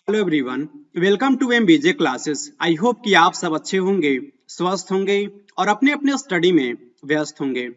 Hello everyone, welcome to MBJ classes. I hope कि आप सब अच्छे होंगे, स्वस्थ होंगे और अपने अपने स्टडी में व्यस्त होंगे।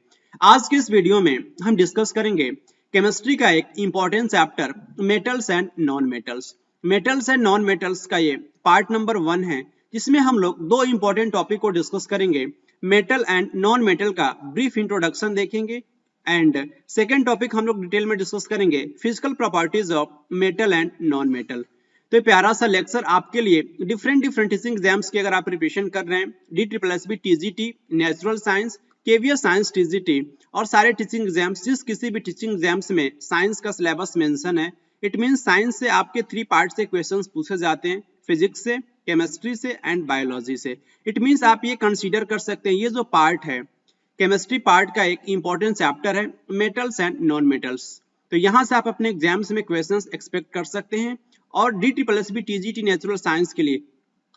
आज के इस वीडियो में हम डिस्कस करेंगे केमिस्ट्री का एक important chapter metals and non metals. Metals and non metals का ये पार्ट नंबर 1 है, जिसमें हम लोग दो इम्पोर्टेंट टॉपिक को डिस्कस करेंगे। मेटल एंड नॉन मेटल का ब्रीफ इंट्रोडक्शन देखेंगे एंड सेकेंड टॉपिक हम लोग डिटेल में डिस्कस करेंगे physical properties of metal and non metal. तो प्यारा सा लेक्चर आपके लिए डिफरेंट टीचिंग एग्जाम्स की अगर आप प्रिपरेशन कर रहे हैं, DSSB TGT, natural science, KVS science TGT और सारे टीचिंग एग्जाम्स, जिस किसी भी टीचिंग एग्जाम्स में साइंस का सिलेबस मेंशन है, इट मींस साइंस से आपके 3 पार्ट से क्वेश्चंस पूछे जाते हैं, फिजिक्स से, केमिस्ट्री से एंड बायोलॉजी से। इट मींस आप ये कंसीडर कर सकते हैं, ये जो पार्ट है केमिस्ट्री पार्ट का एक इंपॉर्टेंट चैप्टर है मेटल्स एंड नॉन मेटल्स। तो यहाँ से आप अपने एग्जाम्स में क्वेश्चंस एक्सपेक्ट कर सकते हैं। और DSSB TGT नेचुरल साइंस के लिए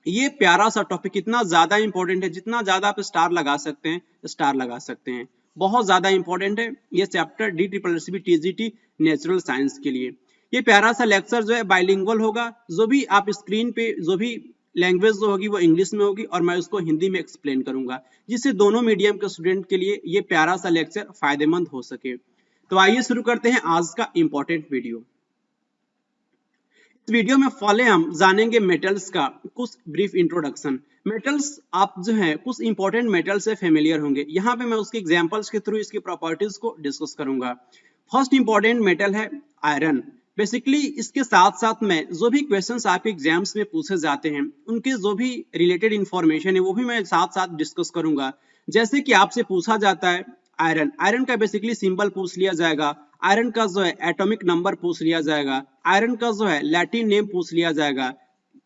ये प्यारा सा टॉपिक इतना ज्यादा इंपॉर्टेंट है, जितना ज्यादा आप स्टार लगा सकते हैं स्टार लगा सकते हैं। बहुत ज्यादा इंपॉर्टेंट है ये chapter DSSB TGT natural science के लिए। ये प्यारा सा लेक्चर जो है बाइलिंगुअल होगा, जो भी आप स्क्रीन पे जो भी लैंग्वेज जो होगी वो इंग्लिश में होगी और मैं उसको हिंदी में एक्सप्लेन करूंगा, जिससे दोनों मीडियम के स्टूडेंट के लिए ये प्यारा सा लेक्चर फायदेमंद हो सके। तो आइए शुरू करते हैं आज का इंपॉर्टेंट वीडियो। इस वीडियो में पहले हम जानेंगे मेटल्स का कुछ ब्रीफ इंट्रोडक्शन। मेटल्स आप जो है कुछ इंपॉर्टेंट मेटल से फेमिलियर होंगे, यहाँ पे मैं उसके एग्जांपल्स के थ्रू इसकी प्रॉपर्टीज को डिस्कस करूंगा। फर्स्ट इंपॉर्टेंट मेटल है आयरन। बेसिकली इसके साथ साथ में जो भी क्वेश्चंस आपके एग्जाम्स में पूछे जाते हैं, उनके जो भी रिलेटेड इंफॉर्मेशन है वो भी मैं साथ साथ डिस्कस करूंगा। जैसे कि आपसे पूछा जाता है आयरन, आयरन का बेसिकली सिंबल पूछ लिया जाएगा, आयरन का जो है एटॉमिक नंबर पूछ लिया जाएगा, आयरन का जो है लैटिन नेम पूछ लिया जाएगा,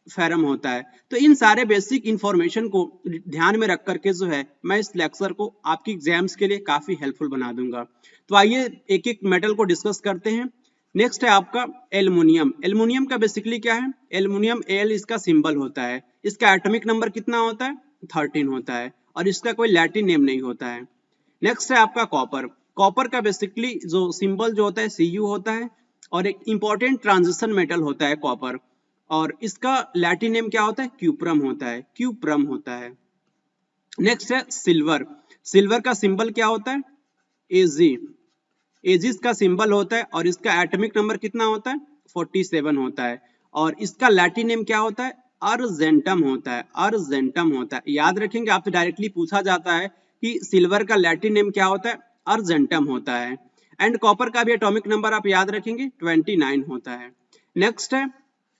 फेरम होता है। तो इन सारे बेसिक इंफॉर्मेशन को ध्यान में रख करके जो है मैं इस लेक्चर को आपकी एग्जाम्स के लिए काफी हेल्पफुल बना दूंगा। तो आइए एक एक मेटल को डिस्कस करते हैं। नेक्स्ट है आपका एल्युमिनियम। एल्युमिनियम का बेसिकली क्या है, एल्युमिनियम Al इसका सिंबल होता है, इसका एटॉमिक नंबर कितना होता है 13 होता है और इसका कोई लैटिन नेम नहीं होता है। नेक्स्ट है आपका कॉपर। कॉपर का बेसिकली जो सिंबल जो होता है Cu होता है और एक इंपॉर्टेंट ट्रांजिशन मेटल होता है कॉपर, और इसका लैटिन नेम क्या होता है क्यूप्रम होता है, क्यूप्रम होता है। नेक्स्ट है सिल्वर। सिल्वर का सिंबल क्या होता है Ag, एजिस का सिंबल होता है और इसका एटॉमिक नंबर कितना होता है 47 होता है और इसका लैटिन नेम क्या होता है अर्जेंटम होता है, अर्जेंटम होता है। याद रखेंगे, आपसे डायरेक्टली पूछा जाता है कि सिल्वर का लैटिन नेम क्या होता है, अर्जेंटम होता है। एंड कॉपर का भी एटॉमिक नंबर आप याद रखेंगे 29 होता है। नेक्स्ट है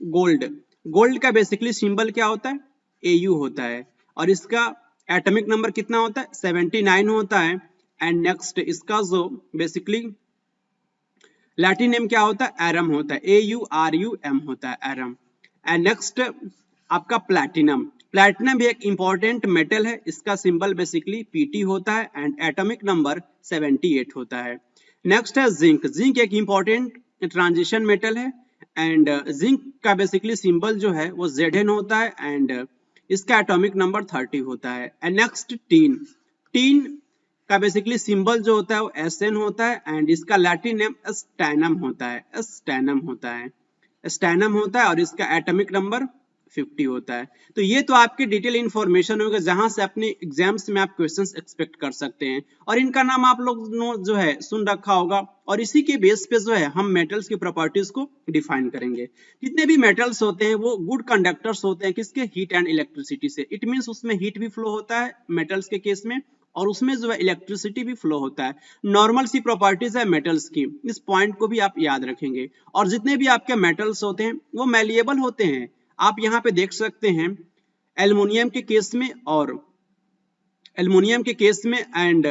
गोल्ड। गोल्ड का बेसिकली सिंबल क्या होता है Au होता है और इसका एटॉमिक नंबर कितना होता है 79 होता है। एंड नेक्स्ट इसका जो बेसिकली लैटिन नेम क्या होता है एरम होता है, AURUM होता है, एरम। एंड नेक्स्ट आपका प्लैटिनम। प्लैटिनम भी एक इंपॉर्टेंट मेटल है, इसका सिंबल बेसिकली Pt होता है एंड एटॉमिक नंबर 78 होता है। नेक्स्ट है जिंक। जिंक एक इंपॉर्टेंट ट्रांजिशन मेटल है एंड जिंक का बेसिकली सिंबल जो है वो Zn होता है एंड इसका एटॉमिक नंबर 30 होता है। And next tin. टीन का बेसिकली सिंबल जो होता है वो Sn होता है एंड इसका लैटिन नेम स्टैनम होता है, स्टैनम होता है, स्टैनम होता है और इसका एटॉमिक नंबर 50 होता है। तो ये तो आपके डिटेल इंफॉर्मेशन होगा, जहां से अपने एग्जाम्स में आप क्वेश्चंस एक्सपेक्ट कर सकते हैं और इनका नाम आप लोग जो है सुन रखा होगा और इसी के बेस पे जो है हम मेटल्स की प्रॉपर्टीज को डिफाइन करेंगे। जितने भी मेटल्स होते हैं वो गुड कंडक्टर्स होते हैं, किसके, हीट एंड इलेक्ट्रिसिटी से। इट मींस उसमें हीट भी फ्लो होता है मेटल्स के केस में और उसमें जो है इलेक्ट्रिसिटी भी फ्लो होता है। नॉर्मल सी प्रॉपर्टीज है मेटल्स की, इस पॉइंट को भी आप याद रखेंगे। और जितने भी आपके मेटल्स होते हैं वो मैलिएबल होते हैं, आप यहाँ पे देख सकते हैं एल्युमिनियम के केस में और एल्युमिनियम के केस में एंड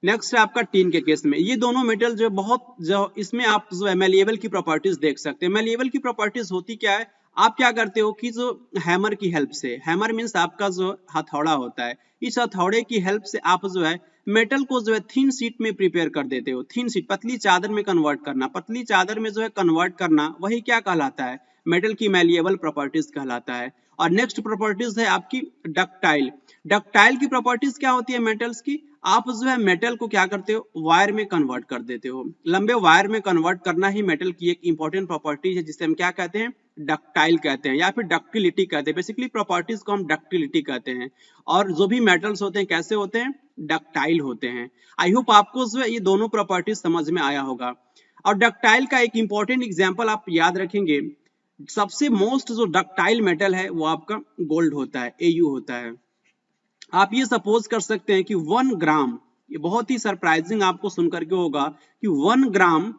नेक्स्ट है आपका टीन के केस में। ये दोनों मेटल जो बहुत जो इसमें आप जो है मैलिएबल की प्रॉपर्टीज देख सकते हैं। मैलिएबल की प्रॉपर्टीज होती क्या है, आप क्या करते हो कि जो हैमर की हेल्प से, हैमर मीन्स आपका जो हथौड़ा होता है, इस हथौड़े की हेल्प से आप जो है मेटल को जो है थिन शीट में प्रिपेयर कर देते हो। थिन शीट, पतली चादर में कन्वर्ट करना, पतली चादर में जो है कन्वर्ट करना, वही क्या कहलाता है, मेटल की मैलिएबल प्रॉपर्टीज कहलाता है। और नेक्स्ट प्रॉपर्टीज है आपकी डक्टाइल। डक्टाइल की प्रॉपर्टीज क्या होती है मेटल्स की, आप जो है मेटल को क्या करते हो वायर में कन्वर्ट कर देते हो। लंबे वायर में कन्वर्ट करना ही मेटल की एक इंपॉर्टेंट प्रॉपर्टी है, जिसे हम क्या कहते हैं डक्टाइल कहते हैं या फिर डक्टिलिटी कहते हैं। बेसिकली प्रॉपर्टीज को हम डक्टिलिटी कहते हैं। और जो भी मेटल्स होते हैं कैसे होते हैं, डक्टाइल होते हैं। आई होप आपको जो है ये दोनों प्रॉपर्टीज समझ में आया होगा। और डक्टाइल का एक इंपॉर्टेंट एग्जाम्पल आप याद रखेंगे, सबसे मोस्ट जो डक्टाइल मेटल है वो आपका गोल्ड होता है, Au होता है। आप ये सपोज कर सकते हैं कि 1 ग्राम, ये बहुत ही सरप्राइजिंग आपको सुनकर के होगा कि 1 ग्राम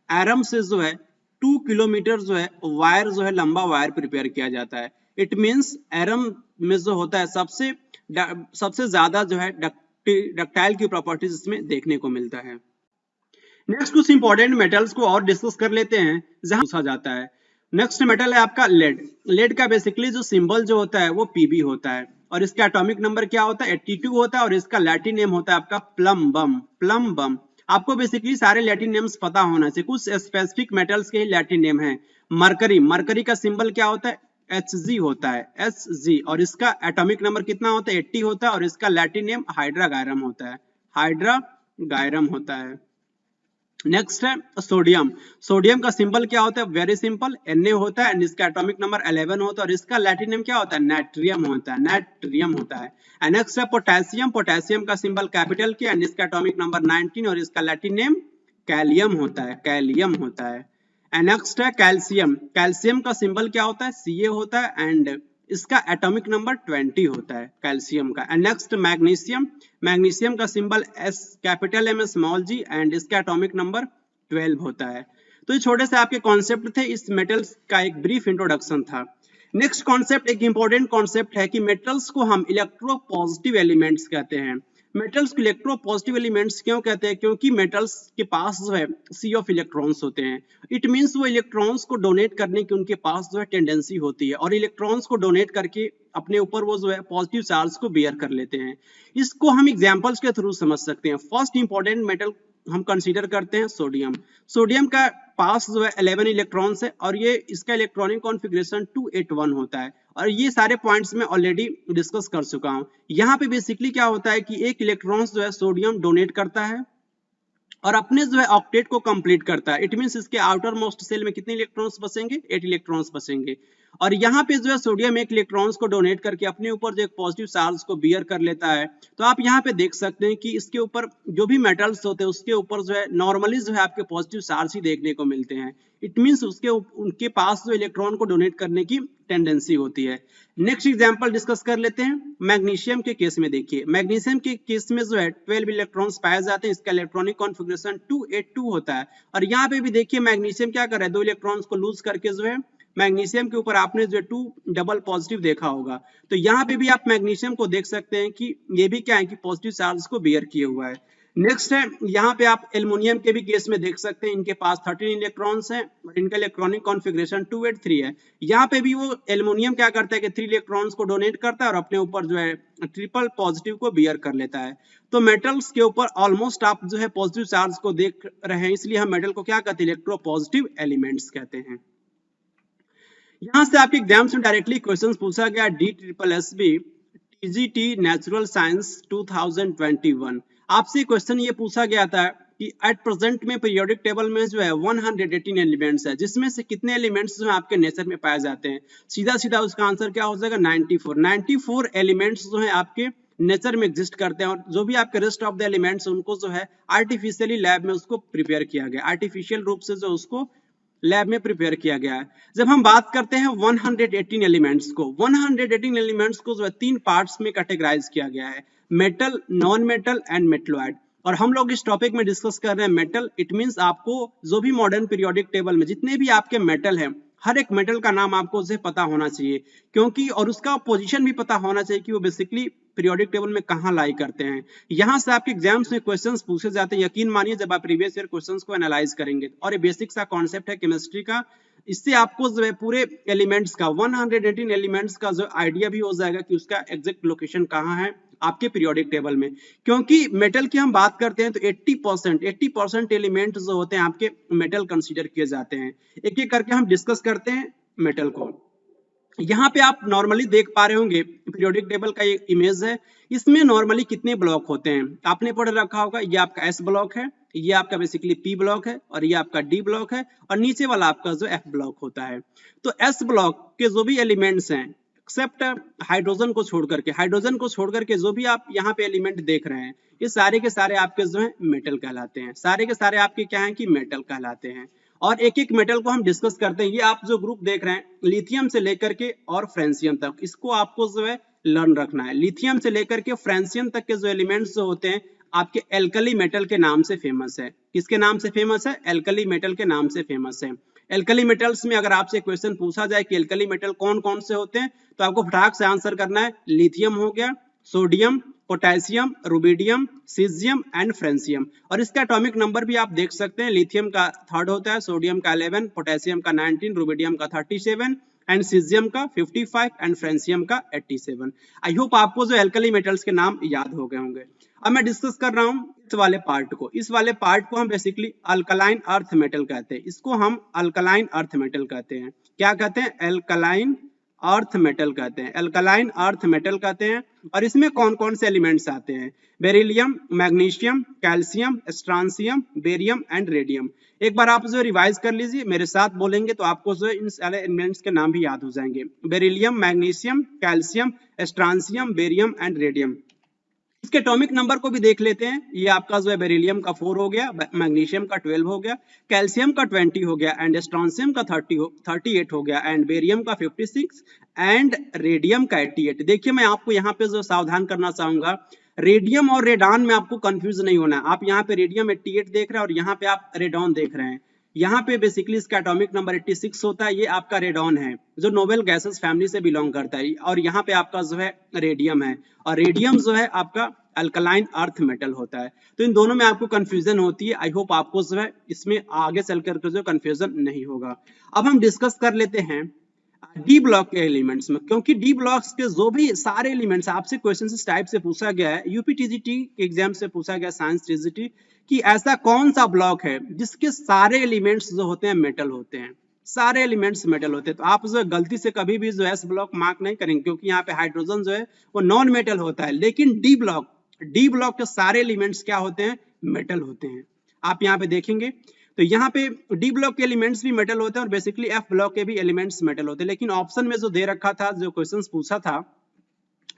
एरम से जो है 2 किलोमीटर जो है वायर जो है लंबा वायर प्रिपेयर किया जाता है। इट मींस एरम में जो होता है सबसे ज्यादा जो है डक्टाइल की प्रॉपर्टीज इसमें देखने को मिलता है। नेक्स्ट कुछ इंपॉर्टेंट मेटल्स को और डिस्कस कर लेते हैं जहां पूछा जाता है। नेक्स्ट मेटल है आपका लेड। लेड का बेसिकली जो सिंबल जो होता है वो Pb होता है और इसका एटॉमिक नंबर क्या होता है, 82 होता है और इसका लैटिन नेम होता है आपका प्लम्बम। प्लम्बम आपको बेसिकली सारे लैटिन नेम्स पता होना चाहिए। कुछ स्पेसिफिक मेटल्स के ही लैटिन नेम है। मरकरी, मरकरी का सिंबल क्या होता है, Hg होता है, Hg, और इसका एटॉमिक नंबर कितना होता है, 80 होता है और इसका लैटिन नेम हाइड्रागायरम होता है, हाइड्रागायरम होता है। नेक्स्ट है सोडियम। सोडियम का सिंबल क्या होता है, वेरी सिंपल, Na होता है एंड इसका एटॉमिक नंबर 11 होता है और इसका लैटिन नेम क्या होता है, नाइट्रियम होता है, नाइट्रियम होता है। एंड नेक्स्ट है पोटेशियम। पोटेशियम का सिंबल कैपिटल के एंड इसका एटॉमिक नंबर 19 और इसका लैटिन नेम कैलियम होता है, कैलियम होता है। एंड नेक्स्ट है कैल्शियम। कैल्शियम का सिंबल क्या होता है, Ca होता है एंड इसका एटॉमिक नंबर 20 होता है कैल्शियम का। And next magnesium. मैग्नीशियम का symbol S capital M small g and इसका एटॉमिक नंबर 12 होता है। तो ये छोटे से आपके कॉन्सेप्ट थे, इस मेटल्स का एक ब्रीफ इंट्रोडक्शन था। नेक्स्ट कॉन्सेप्ट, एक इंपॉर्टेंट कॉन्सेप्ट है कि मेटल्स को हम इलेक्ट्रोपॉजिटिव एलिमेंट्स कहते हैं। मेटल्स को इलेक्ट्रोपॉजिटिव एलिमेंट्स क्यों कहते हैं, क्योंकि मेटल्स के पास जो है सी ऑफ इलेक्ट्रॉन्स होते हैं। इट मींस वो इलेक्ट्रॉन्स को डोनेट करने की उनके पास जो है टेंडेंसी होती है और इलेक्ट्रॉन्स को डोनेट करके अपने ऊपर वो जो है पॉजिटिव चार्ज को बेयर कर लेते हैं। इसको हम एग्जांपल्स के थ्रू समझ सकते हैं। फर्स्ट इंपॉर्टेंट मेटल हम कंसीडर करते हैं सोडियम। सोडियम का पास जो है 11 इलेक्ट्रॉन्स है और ये इसका इलेक्ट्रॉनिक कॉन्फ़िगरेशन 281 होता है और ये सारे पॉइंट्स मैं ऑलरेडी डिस्कस कर चुका हूं। यहाँ पे बेसिकली क्या होता है कि एक इलेक्ट्रॉन्स जो है सोडियम डोनेट करता है और अपने जो है ऑक्टेट को कंप्लीट करता है। इट मींस इसके आउटर मोस्ट सेल में कितने इलेक्ट्रॉन्स बचेंगे, 8 इलेक्ट्रॉन्स बचेंगे। और यहाँ पे जो है सोडियम एक इलेक्ट्रॉन्स को डोनेट करके अपने ऊपर जो एक पॉजिटिव चार्ज को बियर कर लेता है। तो आप यहाँ पे देख सकते हैं कि इसके ऊपर जो भी मेटल्स होते हैं उसके ऊपर जो है नॉर्मली जो है आपके पॉजिटिव चार्ज ही देखने को मिलते हैं। इट मींस उनके पास जो इलेक्ट्रॉन को डोनेट करने की टेंडेंसी होती है। नेक्स्ट एग्जांपल डिस्कस कर लेते हैं। मैग्नीशियम के केस में देखिए, मैग्नीशियम के केस में जो है 12 इलेक्ट्रॉन्स पाए जाते हैं। इसका इलेक्ट्रॉनिक कॉन्फ़िगरेशन 282 होता है और यहाँ पे भी देखिए मैग्नीशियम क्या कर रहा है, 2 इलेक्ट्रॉन्स को लूज करके जो है मैग्नीशियम के ऊपर आपने जो 2 डबल पॉजिटिव देखा होगा। तो यहाँ पे भी आप मैग्नीशियम को देख सकते हैं कि ये भी क्या है कि पॉजिटिव चार्ज को बेयर किए हुआ है। नेक्स्ट है यहाँ पे आप एल्युमिनियम के भी केस में देख सकते हैं, इनके पास 13 इलेक्ट्रॉन्स हैं और इनका इलेक्ट्रॉनिक कॉन्फ़िगरेशन 283 है। यहाँ पे भी वो एल्युमिनियम क्या करता है कि 3 इलेक्ट्रॉन्स को डोनेट करता है और अपने ऊपर जो है ट्रिपल पॉजिटिव को बियर कर लेता है। तो मेटल्स के ऊपर ऑलमोस्ट आप जो है पॉजिटिव चार्ज को देख रहे हैं, इसलिए हम मेटल को क्या कहते हैं, इलेक्ट्रोपॉजिटिव एलिमेंट्स कहते हैं। यहाँ से आपके एग्जाम्स में डायरेक्टली क्वेश्चन पूछा गया DSSB TGT नेचुरल साइंस 2021। आपसे क्वेश्चन ये पूछा गया था कि एट प्रेजेंट में पीरियोडिक टेबल में जो है 118 एलिमेंट्स है, जिसमें से कितने एलिमेंट्स जो है आपके नेचर में पाए जाते हैं। सीधा सीधा उसका आंसर क्या हो जाएगा, 94 एलिमेंट्स जो है आपके नेचर में एग्जिस्ट करते हैं और जो भी आपके रेस्ट ऑफ द एलिमेंट्स उनको जो है आर्टिफिशियली लैब में उसको प्रिपेयर किया गया, आर्टिफिशियल रूप से जो उसको लैब में प्रिपेयर किया गया है। जब हम बात करते हैं 118 एलिमेंट्स को, 118 एलिमेंट्स को जो है 3 पार्ट्स में कैटेगराइज किया गया है, metal, non metal and metalloid. और हम लोग इस टॉपिक में डिस्कस कर रहे हैं मेटल। इट मींस आपको जो भी मॉडर्न पीरियोडिक टेबल में जितने भी आपके मेटल हैं, हर एक मेटल का नाम आपको उसे पता होना चाहिए, क्योंकि और उसका पोजीशन भी पता होना चाहिए कि वो बेसिकली पीरियोडिक टेबल में कहाँ लाई करते हैं। यहाँ से आपके एग्जाम्स में क्वेश्चंस पूछे जाते हैं, यकीन मानिए जब आप प्रीवियस ईयर क्वेश्चंस को एनालाइज करेंगे। और ये बेसिक सा कॉन्सेप्ट है केमिस्ट्री का, इससे आपको जो है पूरे एलिमेंट्स का 118 एलिमेंट्स का जो आइडिया भी हो जाएगा कि उसका एग्जैक्ट लोकेशन कहाँ है आपके पीरियोडिक टेबल में। क्योंकि मेटल की हम बात करते हैं तो 80% एलिमेंट जो होते हैं आपके मेटल कंसीडर किए जाते हैं। एक एक करके हम डिस्कस करते हैं मेटल को। यहाँ पे आप नॉर्मली देख पा रहे होंगे पीरियोडिक टेबल का एक इमेज है। इसमें नॉर्मली कितने ब्लॉक होते हैं आपने पढ़ रखा होगा, ये आपका S ब्लॉक है, ये आपका बेसिकली पी ब्लॉक है और ये आपका डी ब्लॉक है और नीचे वाला आपका जो एफ ब्लॉक होता है। तो एस ब्लॉक के जो भी एलिमेंट्स हैं एक्सेप्ट हाइड्रोजन को छोड़ करके जो भी आप यहाँ पे एलिमेंट देख रहे हैं ये सारे के सारे आपके जो है मेटल कहलाते हैं। सारे के सारे आपके क्या हैं कि मेटल कहलाते हैं। और एक एक मेटल को हम डिस्कस करते हैं। ये आप जो ग्रुप देख रहे हैं लिथियम से लेकर के और फ्रेंसियम तक, इसको आपको जो है लर्न रखना है। लिथियम से लेकर के फ्रेंसियम तक के जो एलिमेंट्स जो होते हैं आपके एल्कली मेटल के नाम से फेमस है। किसके नाम से फेमस है? एल्कली मेटल के नाम से फेमस है। एल्कली मेटल्स में अगर आपसे क्वेश्चन पूछा जाए कि एल्कली मेटल कौन कौन से होते हैं तो आपको फटाक से आंसर करना है। लिथियम हो गया, sodium, potassium, rubidium, caesium and francium. और इसका एटॉमिक नंबर भी आप देख सकते हैं। लिथियम का 3rd होता है, सोडियम का 11, पोटेशियम का 19, रुबिडियम का 37 एंड सीजियम का 55 एंड फ्रेंसियम का 87। आई होप आपको जो एल्कली मेटल्स के नाम याद हो गए होंगे। अब मैं डिस्कस कर रहा हूं इस वाले पार्ट को। इस वाले पार्ट को हम बेसिकली अल्कलाइन अर्थ मेटल कहते हैं। इसको हम अल्कलाइन अर्थ मेटल कहते हैं। क्या कहते हैं? एल्कलाइन अर्थ मेटल कहते हैं। एल्कलाइन अर्थ मेटल कहते हैं। और इसमें कौन कौन से एलिमेंट्स आते हैं? Beryllium, magnesium, calcium, strontium, barium and radium. एक बार आप जो रिवाइज कर लीजिए, मेरे साथ बोलेंगे तो आपको जो इन सारे एलिमेंट्स के नाम भी याद हो जाएंगे। Beryllium, magnesium, calcium, strontium, barium and radium. इसके एटॉमिक नंबर को भी देख लेते हैं। ये आपका जो है बेरिलियम का 4 हो गया, मैग्नीशियम का 12 हो गया, कैल्शियम का 20 हो गया एंड स्ट्रांसियम का 38 हो गया एंड बेरियम का 56 एंड रेडियम का 88। देखिए मैं आपको यहाँ पे जो सावधान करना चाहूंगा, रेडियम और रेडॉन में आपको कंफ्यूज नहीं होना है। आप यहाँ पे रेडियम 88 देख रहे हैं और यहाँ पे आप रेडॉन देख रहे हैं। यहाँ पे बेसिकली इसका एटॉमिक नंबर 86 होता है। ये आपका रेडॉन है जो नोबेल गैसेस फैमिली से बिलोंग करता है। और यहाँ पे आपका जो है रेडियम है और रेडियम जो है आपका अल्कलाइन अर्थ मेटल होता है। तो इन दोनों में आपको कंफ्यूजन होती है। आई होप आपको जो है इसमें आगे चल करके जो कंफ्यूजन नहीं होगा। अब हम डिस्कस कर लेते हैं डी ब्लॉक के एलिमेंट्स में, क्योंकि डी ब्लॉक्स के जो भी सारे एलिमेंट्स आपसे क्वेश्चन इस टाइप से पूछा गया है, यूपीटीजीटी के एग्जाम से पूछा गया साइंस टीजीटी कि ऐसा कौन सा ब्लॉक है जिसके सारे एलिमेंट्स जो होते हैं मेटल होते हैं। सारे एलिमेंट्स मेटल होते हैं। तो आप जो गलती से कभी भी जो एस ब्लॉक मार्क नहीं करेंगे, क्योंकि यहाँ पे हाइड्रोजन जो है वो नॉन मेटल होता है। लेकिन डी ब्लॉक के सारे एलिमेंट्स क्या होते हैं? मेटल होते हैं। आप यहाँ पे देखेंगे तो यहाँ पे डी ब्लॉक के एलिमेंट्स भी मेटल होते हैं और बेसिकली एफ ब्लॉक के भी एलिमेंट्स मेटल होते हैं। लेकिन ऑप्शन में जो दे रखा था, जो क्वेश्चंस पूछा था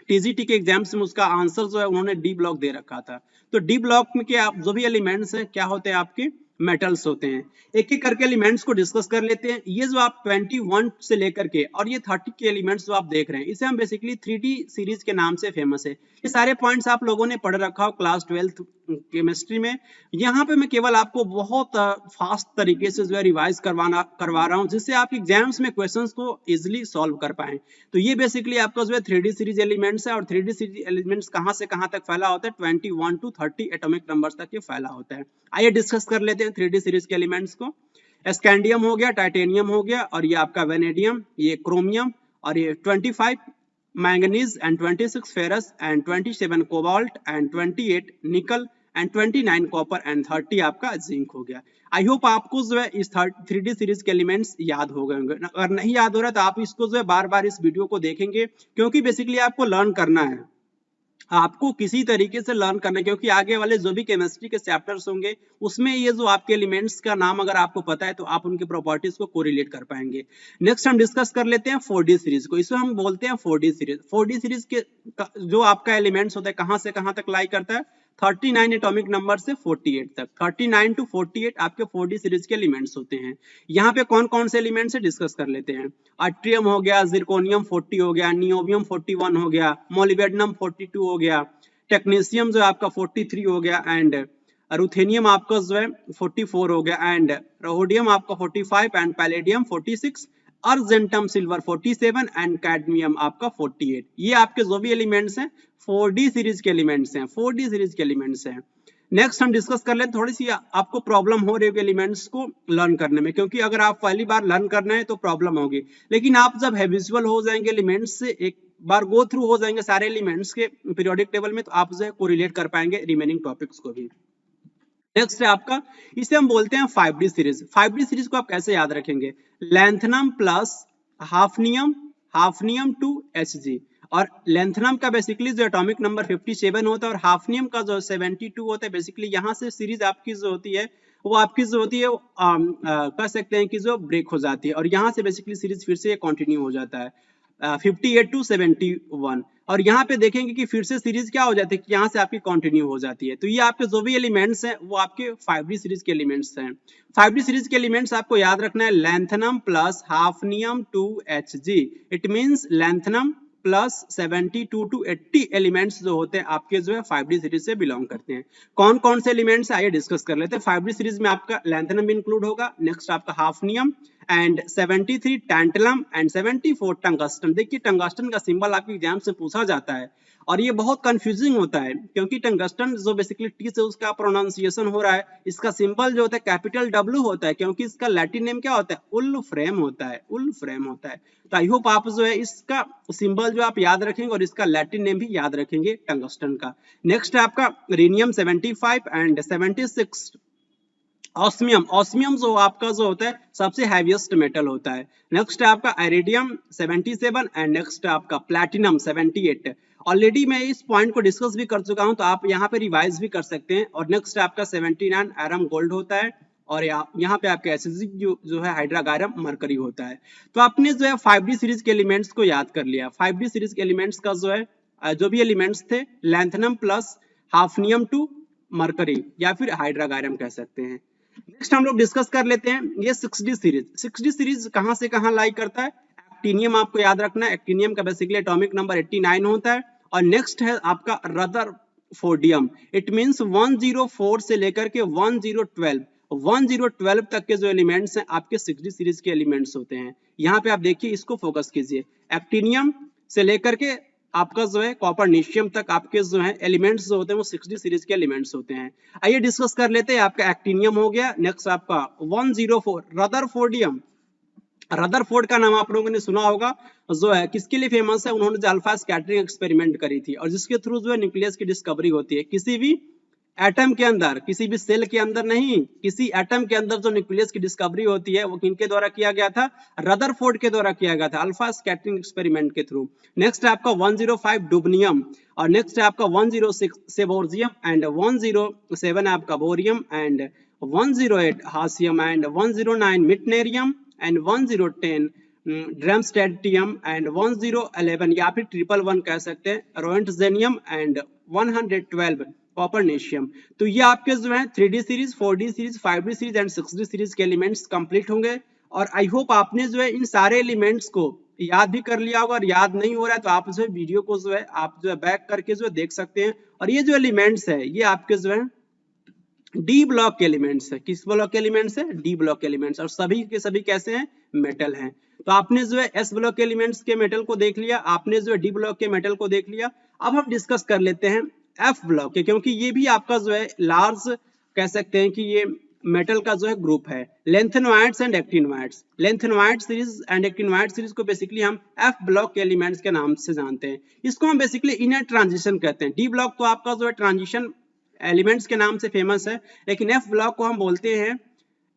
टीजीटी के एग्जाम्स में, उसका आंसर जो है उन्होंने डी ब्लॉक दे रखा था। तो डी ब्लॉक में के आप जो भी एलिमेंट्स हैं क्या होते हैं? आपके मेटल्स होते हैं। एक एक करके एलिमेंट्स को डिस्कस कर लेते हैं। ये जो आप 21 से लेकर के और ये 30 के एलिमेंट्स जो आप देख रहे हैं, इसे हम बेसिकली 3D सीरीज के नाम से फेमस है। ये सारे पॉइंट्स आप लोगों ने पढ़ रखा हो क्लास 12th केमिस्ट्री में। यहाँ पे मैं केवल आपको बहुत फास्ट तरीके से जो है रिवाइज करवा रहा हूँ, जिससे आप एग्जाम्स में क्वेश्चंस को इजिली सॉल्व कर पाए। तो ये बेसिकली आपका जो है 3D सीरीज एलिमेंट्स है। और 3D सीरीज एलिमेंट्स कहाँ से कहाँ तक फैला होता है? 21 to 30 एटॉमिक नंबर्स तक ये फैला होता है। आइए डिस्कस कर लेते हैं 3D सीरीज के एलिमेंट्स को। स्कैंडियम हो गया, टाइटेनियम हो गया और ये आपका वेनेडियम, ये क्रोमियम और ये 25 manganese and 26 ferrous and 27 cobalt and 28 निकल एंड 29 कॉपर एंड 30 आपका जिंक हो गया। आई होप आपको जो है इस 3D सीरीज के एलिमेंट्स याद हो गए होंगे। अगर नहीं याद हो रहा तो आप इसको जो है बार बार इस वीडियो को देखेंगे, क्योंकि बेसिकली आपको लर्न करना है। आपको किसी तरीके से लर्न करना है, क्योंकि आगे वाले जो भी केमिस्ट्री के चैप्टर्स होंगे उसमें ये जो आपके एलिमेंट्स का नाम अगर आपको पता है तो आप उनके प्रॉपर्टीज को कोरिलेट कर पाएंगे। नेक्स्ट हम डिस्कस कर लेते हैं 4D सीरीज को। इसमें हम बोलते हैं 4D सीरीज। 4D सीरीज के जो आपका एलिमेंट्स होता है कहां से कहां तक लाई करता है? 39 एटॉमिक नंबर से 48 तक। 39 to 48 आपके 4D सीरीज के एलिमेंट्स होते हैं। यहाँ पे कौन कौन से एलिमेंट्स है डिस्कस कर लेते हैं। अर्ट्रियम हो गया, जिरकोनियम 40 हो गया, नियोबियम 41 हो गया, मोलिब्डेनम 42 हो गया, टेक्नीशियम जो है आपका 43 हो गया एंड रुथेनियम आपका जो है 44 हो गया एंड रोडियम आपका 45 and palladium 46, argentum silver 47 and cadmium आपका 48। ये आपके जो भी एलिमेंट्स हैं 4D सीरीज के एलिमेंट्स हैं। 4D सीरीज के एलिमेंट्स हैं। नेक्स्ट हम डिस्कस कर लें, थोड़ी सी आपको प्रॉब्लम हो रही है एलिमेंट्स को लर्न करने में, क्योंकि अगर आप पहली बार लर्न करना है तो प्रॉब्लम होगी। लेकिन आप जब हैबिचुअल हो जाएंगे एलिमेंट्स से, एक बार गो थ्रू हो जाएंगे सारे एलिमेंट्स के पीरियोडिक टेबल में, तो आप जो है कोरिलेट कर पाएंगे रिमेनिंग टॉपिक्स को भी। नेक्स्ट है आपका, इसे हम बोलते हैं 5D सीरीज। 5D सीरीज को आप कैसे याद रखेंगे? Lanthanum plus hafnium to Hg और लेंथनम का बेसिकली जो एटॉमिक नंबर 57 होता है और हाफनियम का जो 72 होता है। बेसिकली यहाँ से सीरीज आपकी जो होती है वो आपकी जो होती है कह सकते हैं कि जो ब्रेक हो जाती है और यहाँ से बेसिकली सीरीज फिर से कंटिन्यू हो जाता है 58 to 71 और यहाँ पे देखेंगे कि फिर से सीरीज क्या हो जाती है कि यहाँ से आपकी कंटिन्यू हो जाती है। तो ये आपके जो भी एलिमेंट्स हैं वो आपके 5D सीरीज के एलिमेंट्स हैं। 5D सीरीज के एलिमेंट्स आपको याद रखना है lanthanum plus hafnium 2Hg। It means lanthanum plus 72 to 80 elements जो होते हैं आपके जो है 5D सीरीज से बिलोंग करते हैं। कौन कौन से एलिमेंट्स आइए डिस्कस कर लेते हैं। 5D सीरीज में आपका लेंथनम इंक्लूड होगा, नेक्स्ट आपका hafnium and 73 tantalum and 74 tungsten. देखिए टंगस्टन का सिंबल आपके एग्जाम से पूछा जाता है और ये बहुत कंफ्यूजिंग होता है क्योंकि टंगस्टन जो बेसिकली टी से उसका प्रोनाउंसिएशन हो रहा है, इसका सिंबल जो होता है कैपिटल W होता है क्योंकि इसका लैटिन नेम क्या होता है, उल्फ्रेम होता है, उल्फ्रेम होता है। तो आई होप आप जो है इसका सिंबल जो आप याद रखेंगे और इसका लैटिन नेम भी याद रखेंगे टंगस्टन का। नेक्स्ट है आपका रेनियम 75 एंड 76 ऑस्मियम। ऑस्मियम जो आपका जो होता है सबसे हैवीएस्ट मेटल होता है। नेक्स्ट है आपका आइरेडियम 77 एंड नेक्स्ट है आपका प्लैटिनम 78। ऑलरेडी मैं इस पॉइंट को डिस्कस भी कर चुका हूं तो आप यहाँ पे रिवाइज भी कर सकते हैं। और नेक्स्ट है आपका 79 एरम गोल्ड होता है और यहाँ पे आपका एसिडिक जो है हाइड्रागायरम मरकरी होता है। तो आपने जो है 5D सीरीज के एलिमेंट्स को याद कर लिया। 5D सीरीज के एलिमेंट्स का जो है जो भी एलिमेंट्स थे lanthanum plus hafnium to mercury या फिर हाइड्रागायरम कह सकते हैं। नेक्स्ट हम लोग डिस्कस कर लेते हैं ये 6D सीरीज। 6D सीरीज कहां से कहां लाई करता है। एक्टिनियम आपको याद रखना है, एक्टिनियम का बेसिकली एटॉमिक नंबर 89 होता है। और नेक्स्ट है आपका रदरफोर्डियम। इट मींस 104 से लेकर के 1012 तक के जो एलिमेंट्स हैं आपके 6D सीरीज के एलिमेंट्स होते हैं। यहाँ पे आप देखिए, इसको फोकस कीजिए। एक्टिनियम से लेकर के आपका जो है कॉपरनिशियम तक आपके जो है एलिमेंट्स जो होते हैं वो 6D सीरीज के एलिमेंट्स होते हैं। आइए डिस्कस कर लेते हैं। आपका एक्टिनियम हो गया, नेक्स्ट आपका 104 रदरफोर्डियम। रदरफोर्ड का नाम आप लोगों ने सुना होगा, जो है किसके लिए फेमस है, उन्होंने जो अल्फा स्कैटरिंग एक्सपेरिमेंट करी थी और जिसके थ्रू जो है न्यूक्लियस की डिस्कवरी होती है। किसी भी एटम के अंदर, किसी भी सेल के अंदर नहीं, किसी एटम के अंदर जो न्यूक्लियस की डिस्कवरी होती है वो किनके द्वारा किया गया था, रदरफोर्ड के द्वारा किया गया था अल्फा स्कैटरिंग एक्सपेरिमेंट के थ्रू। नेक्स्ट है आपका 105 डुबनियम और नेक्स्ट है आपका 106 सेबोर्जियम एंड 107 आपका bohrium and 108 hassium and 109 meitnerium and 1010 darmstadtium and 1011 या फिर 111 कह सकते हैं रोएंटजेनियम एंड 112 कॉपरनेशियम। तो ये आपके जो है 3D series, 4D series, 5D series and 6D series के एलिमेंट्स कंप्लीट होंगे। और आई होप आपने जो है इन सारे एलिमेंट्स को याद भी कर लिया होगा और याद नहीं हो रहा है तो आप जो है वीडियो को जो है आप जो है बैक करके जो है देख सकते हैं। और ये जो एलिमेंट्स है ये आपके जो है डी ब्लॉक के एलिमेंट्स है। किस ब्लॉक के एलिमेंट्स है, डी ब्लॉक के एलिमेंट्स। और सभी के सभी कैसे हैं, मेटल हैं। तो आपने जो है एस ब्लॉक के एलिमेंट्स के मेटल को देख लिया, आपने जो है डी ब्लॉक के मेटल को देख लिया। अब हम डिस्कस कर लेते हैं एफ ब्लॉक के, क्योंकि ये भी आपका जो है लार्ज कह सकते हैं कि ये मेटल का जो है ग्रुप है। Lanthanoids and actinoids. Lanthanoid series and actinoid series को बेसिकली हम एफ ब्लॉक के एलिमेंट्स के नाम से जानते हैं। इसको हम बेसिकली इनर ट्रांजिशन कहते हैं। डी ब्लॉक तो आपका जो है ट्रांजिशन एलिमेंट्स के नाम से फेमस है, लेकिन एफ ब्लॉक को हम बोलते हैं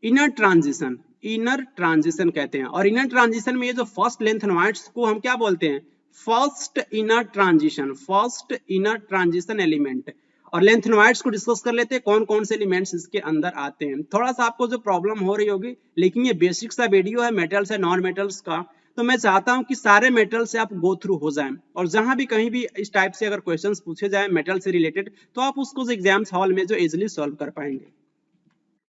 इनर ट्रांजिशन, इनर ट्रांजिशन कहते हैं। और इनर ट्रांजिशन में ये जो फर्स्ट लेंथेनोइड्स को हम क्या बोलते हैं, first inner transition, first inner transition element. और लेंथेनोइड्स को डिस्कस कर लेते हैं कौन कौन से एलिमेंट्स इसके अंदर आते हैं। थोड़ा सा आपको जो प्रॉब्लम हो रही होगी, लेकिन ये बेसिक सा वीडियो है मेटल्स है नॉन मेटल्स का, तो मैं चाहता हूं कि सारे मेटल से आप गो थ्रू हो जाएं और जहां भी कहीं भी इस टाइप से अगर क्वेश्चंस पूछे जाएं मेटल से रिलेटेड तो आप उसको एग्जाम्स हॉल में जो इजीली सॉल्व कर पाएंगे।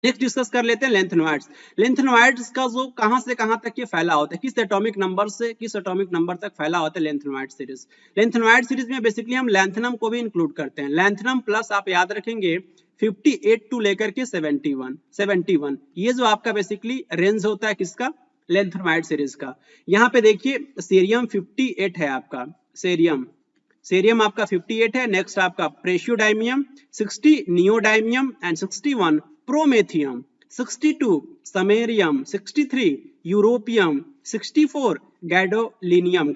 नेक्स्ट डिस्कस कर लेते हैं लेंथेनोइड्स। लेंथेनोइड्स का जो कहां से कहां तक ये फैला होता है, किस एटॉमिक नंबर से किस एटॉमिक नंबर तक फैला होता है लेंथेनोइड सीरीज। लेंथेनोइड सीरीज में बेसिकली हम लैंथनम को भी इंक्लूड करते हैं। लैंथनम प्लस आप याद रखेंगे 58 टू लेकर के 71 ये जो आपका बेसिकली रेंज होता है किसका, लेंथेनोइड सीरीज का। यहाँ पे देखिए सीरियम 58 है आपका, सेरियम आपका 58 है। नेक्स्ट आपका प्रेशियोडाइमियम 60, neodymium and 61 promethium, 62 samarium, 63 europium, 64 gadolinium,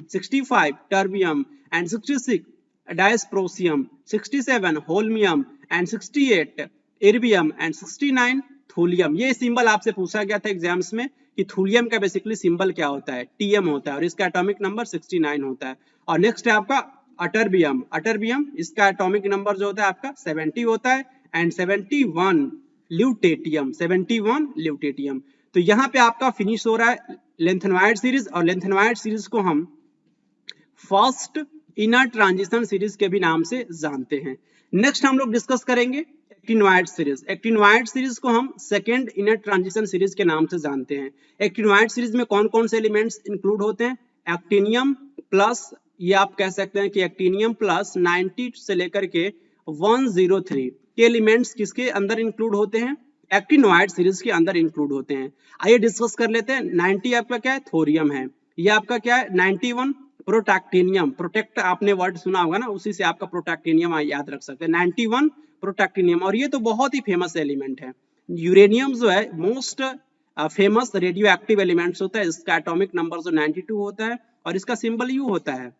65 terbium and 66 डायस्प्रोसियम, 67 holmium and 68 इर्बियम and 69 थोलियम। ये सिंबल आपसे पूछा गया था एग्जाम्स में कि थूलियम का बेसिकली सिंबल क्या होता है, टीएम होता है और इसका एटॉमिक नंबर 69 होता है। और नेक्स्ट है आपका अटरबियम। अटरबियम इसका एटॉमिक नंबर जो होता है आपका 70 होता है एंड 71 ल्यूटेटियम, 71 ल्यूटेटियम। तो यहाँ पे आपका फिनिश हो रहा है लेंथेनॉइड सीरीज, और लेंथेनॉइड सीरीज को हम फर्स्ट इनर ट्रांजिशन सीरीज के भी नाम से जानते हैं। नेक्स्ट हम लोग डिस्कस करेंगे एक्टिनोइड सीरीज। एक्टिनोइड सीरीज को हम सेकेंड इनर ट्रांजिशन सीरीज के नाम से जानते हैं। एक्टिनोइड सीरीज में कौन कौन से एलिमेंट्स इंक्लूड होते हैं, एक्टिनियम प्लस, ये आप कह सकते हैं कि एक्टिनियम प्लस 90 से लेकर के 103 के एलिमेंट्स किसके अंदर इंक्लूड होते हैं, एक्टिनोइड सीरीज के अंदर इंक्लूड होते हैं। आइए डिस्कस कर लेते हैं। 90 आपका क्या है, थोरियम है। ये आपका क्या है 91 प्रोटैक्टिनियम, प्रोटेक्ट आपने वर्ड सुना होगा ना, उसी से आपका प्रोटैक्टिनियम याद रख सकते हैं, 91 प्रोटैक्टिनियम। और ये तो बहुत ही फेमस एलिमेंट है। यूरेनियम जो है most famous radio active elements होता है, इसका एटॉमिक नंबर जो 92 होता है और इसका सिंबल यू होता है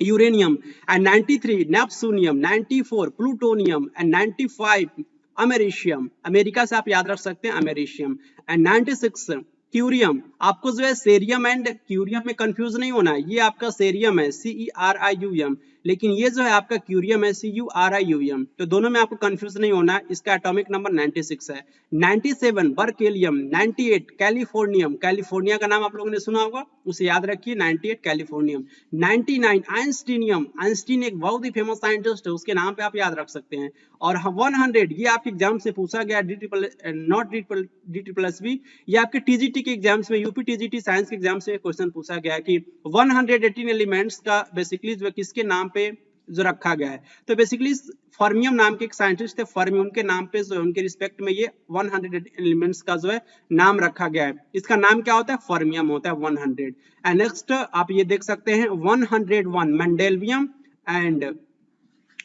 uranium. And 93 नेप्सूनियम, 94 plutonium and 95 americium, America से आप याद रख सकते हैं अमेरिशियम। And 96 curium. आपको जो है सेरियम एंड क्यूरियम में कंफ्यूज नहीं होना है, ये आपका सेरियम है CERIUM, लेकिन ये जो है आपका क्यूरियम है CURIUM, तो दोनों में आपको कंफ्यूज नहीं होना है। इसका एटॉमिक नंबर 96 है। 97 बर्केलियम, 98 कैलिफोर्नियम, कैलिफोर्निया का नाम आप लोगों ने सुना होगा, उसे याद रखिए 98 कैलिफोर्नियम। 99 आइंस्टीनियम, आइंस्टीन एक बहुत ही फेमस साइंटिस्ट है, उसके नाम पे आप याद रख सकते हैं। और 100 ये आपके एग्जाम से पूछा गया, DSSB, ये आपके TGT के एग्जाम्स में, यूपी TGT साइंस के एग्जाम्स में क्वेश्चन पूछा गया है कि 118 एलिमेंट्स का बेसिकली जो किसके नाम पे जो रखा गया है। तो बेसिकली फर्मियम नाम के एक साइंटिस्ट थे, फर्मियम के नाम पे जो उनके रिस्पेक्ट में ये 100 एलिमेंट्स का जो है नाम रखा गया है। इसका नाम क्या होता है, फर्मियम होता है 100। एंड नेक्स्ट आप ये देख सकते हैं 101 मेंडेलियम एंड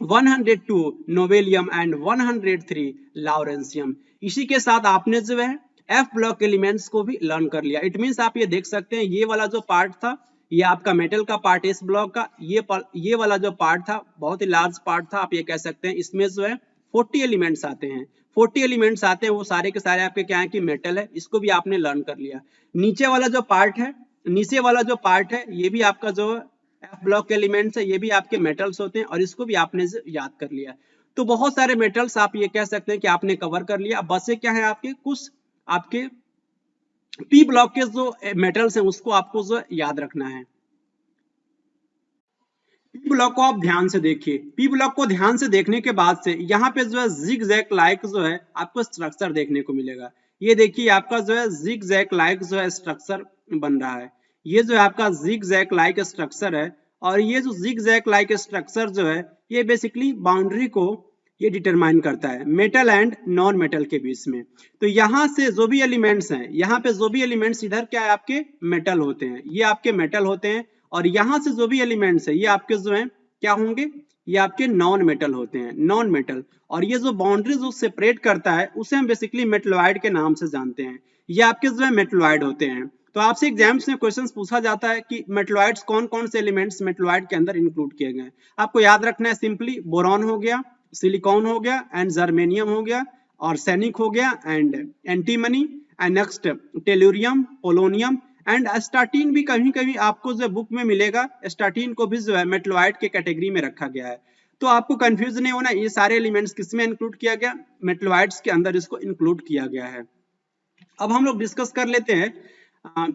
102 नोबेलियम एंड 103 लॉरेंसियम। इसी के साथ आपने जो है F ब्लॉक एलिमेंट्स को भी लर्न कर लिया। इट मींस आप ये देख सकते हैं ये वाला जो पार्ट था ये आपका मेटल का पार्ट, इस ब्लॉक का ये वाला जो पार्ट था बहुत ही लार्ज पार्ट था, आप ये कह सकते हैं। इसमें जो है 40 एलिमेंट्स आते हैं, 40 एलिमेंट्स आते हैं, वो सारे के सारे आपके क्या है कि मेटल है, इसको भी आपने लर्न कर लिया। नीचे वाला जो पार्ट है, नीचे वाला जो पार्ट है ये भी आपका जो F ब्लॉक एलिमेंट्स है, ये भी आपके मेटल्स होते हैं और इसको भी आपने याद कर लिया। तो बहुत सारे मेटल्स आप ये कह सकते हैं कि आपने कवर कर लिया। अब बचे क्या है आपके कुछ आपके P ब्लॉक के जो मेटल्स हैं उसको आपको जो याद रखना है। P ब्लॉक को आप ध्यान से देखिए। P ब्लॉक को ध्यान से देखने के बाद से यहाँ पे जो है जिग-जैग लाइक जो है आपको स्ट्रक्चर देखने को मिलेगा। ये देखिए आपका जो है जिग-जैग लाइक जो है स्ट्रक्चर बन रहा है। ये जो है आपका जिग-जैग लाइक स्ट्रक्चर है और ये जो जिग-जैग लाइक स्ट्रक्चर जो है ये बेसिकली बाउंड्री को ये डिटरमाइन करता है मेटल एंड नॉन मेटल के बीच में। तो यहाँ से जो भी एलिमेंट्स हैं, यहाँ पे जो भी एलिमेंट्स इधर क्या है आपके मेटल होते हैं, ये आपके मेटल होते हैं और यहाँ से जो भी एलिमेंट्स है ये आपके जो हैं क्या होंगे, ये आपके नॉन मेटल होते हैं, नॉन मेटल। और ये जो बाउंड्री जो सेपरेट करता है उसे हम बेसिकली मेटलॉइड के नाम से जानते हैं। ये आपके जो है मेटलॉइड होते हैं। तो आपसे एग्जाम्स में क्वेश्चंस पूछा जाता है कि मेटलॉइड्स कौन कौन से एलिमेंट्स मेटलॉइड के अंदर इंक्लूड किए गए हैं। आपको याद रखना है सिंपली बोरॉन हो गया, सिलिकॉन हो गया एंड जर्मेनियम हो गया और सैनिक हो गया and antimony and next tellurium, polonium and astatine भी कहीं कहीं आपको जो बुक में मिलेगा, स्टार्टीन को भी जो है मेटलॉइड के कैटेगरी में रखा गया है। तो आपको कंफ्यूज नहीं होना, ये सारे एलिमेंट्स किसमें इंक्लूड किया गया, मेटलॉइड्स के अंदर इसको इंक्लूड किया गया है। अब हम लोग डिस्कस कर लेते हैं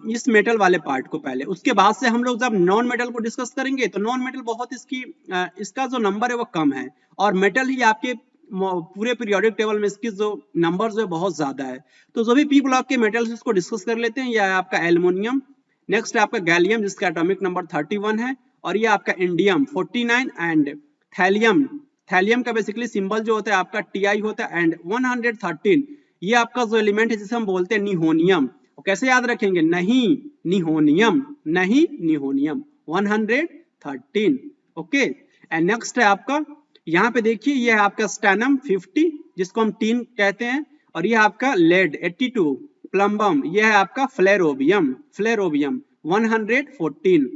इस मेटल वाले पार्ट को पहले, उसके बाद से हम लोग जब नॉन मेटल को डिस्कस करेंगे तो नॉन मेटल बहुत इसका जो नंबर है वो कम है और मेटल ही आपके पूरे पीरियोडिक टेबल में इसकी जो नंबर जो है बहुत ज्यादा है। तो जो भी P ब्लॉक के मेटल्स इसको डिस्कस कर लेते हैं। यह है आपका एल्युमिनियम, नेक्स्ट है आपका गैलियम जिसका एटॉमिक नंबर 31 है और ये आपका इंडियम 49 एंड थैलियम, थैलियम का बेसिकली सिंबल जो होता है आपका Ti होता है एंड 113 ये आपका जो एलिमेंट है जिसे हम बोलते हैं निहोनियम। कैसे याद रखेंगे, नहीं निहोनियम, नहीं निहोनियम 113। ओके एंड नेक्स्ट है आपका यहाँ पे देखिए ये है आपका स्टैनम 50 जिसको हम टीन कहते हैं और ये आपका लेड 82, प्लम्बम ये है आपका फ्लेरोबियम, फ्लेरोबियम 114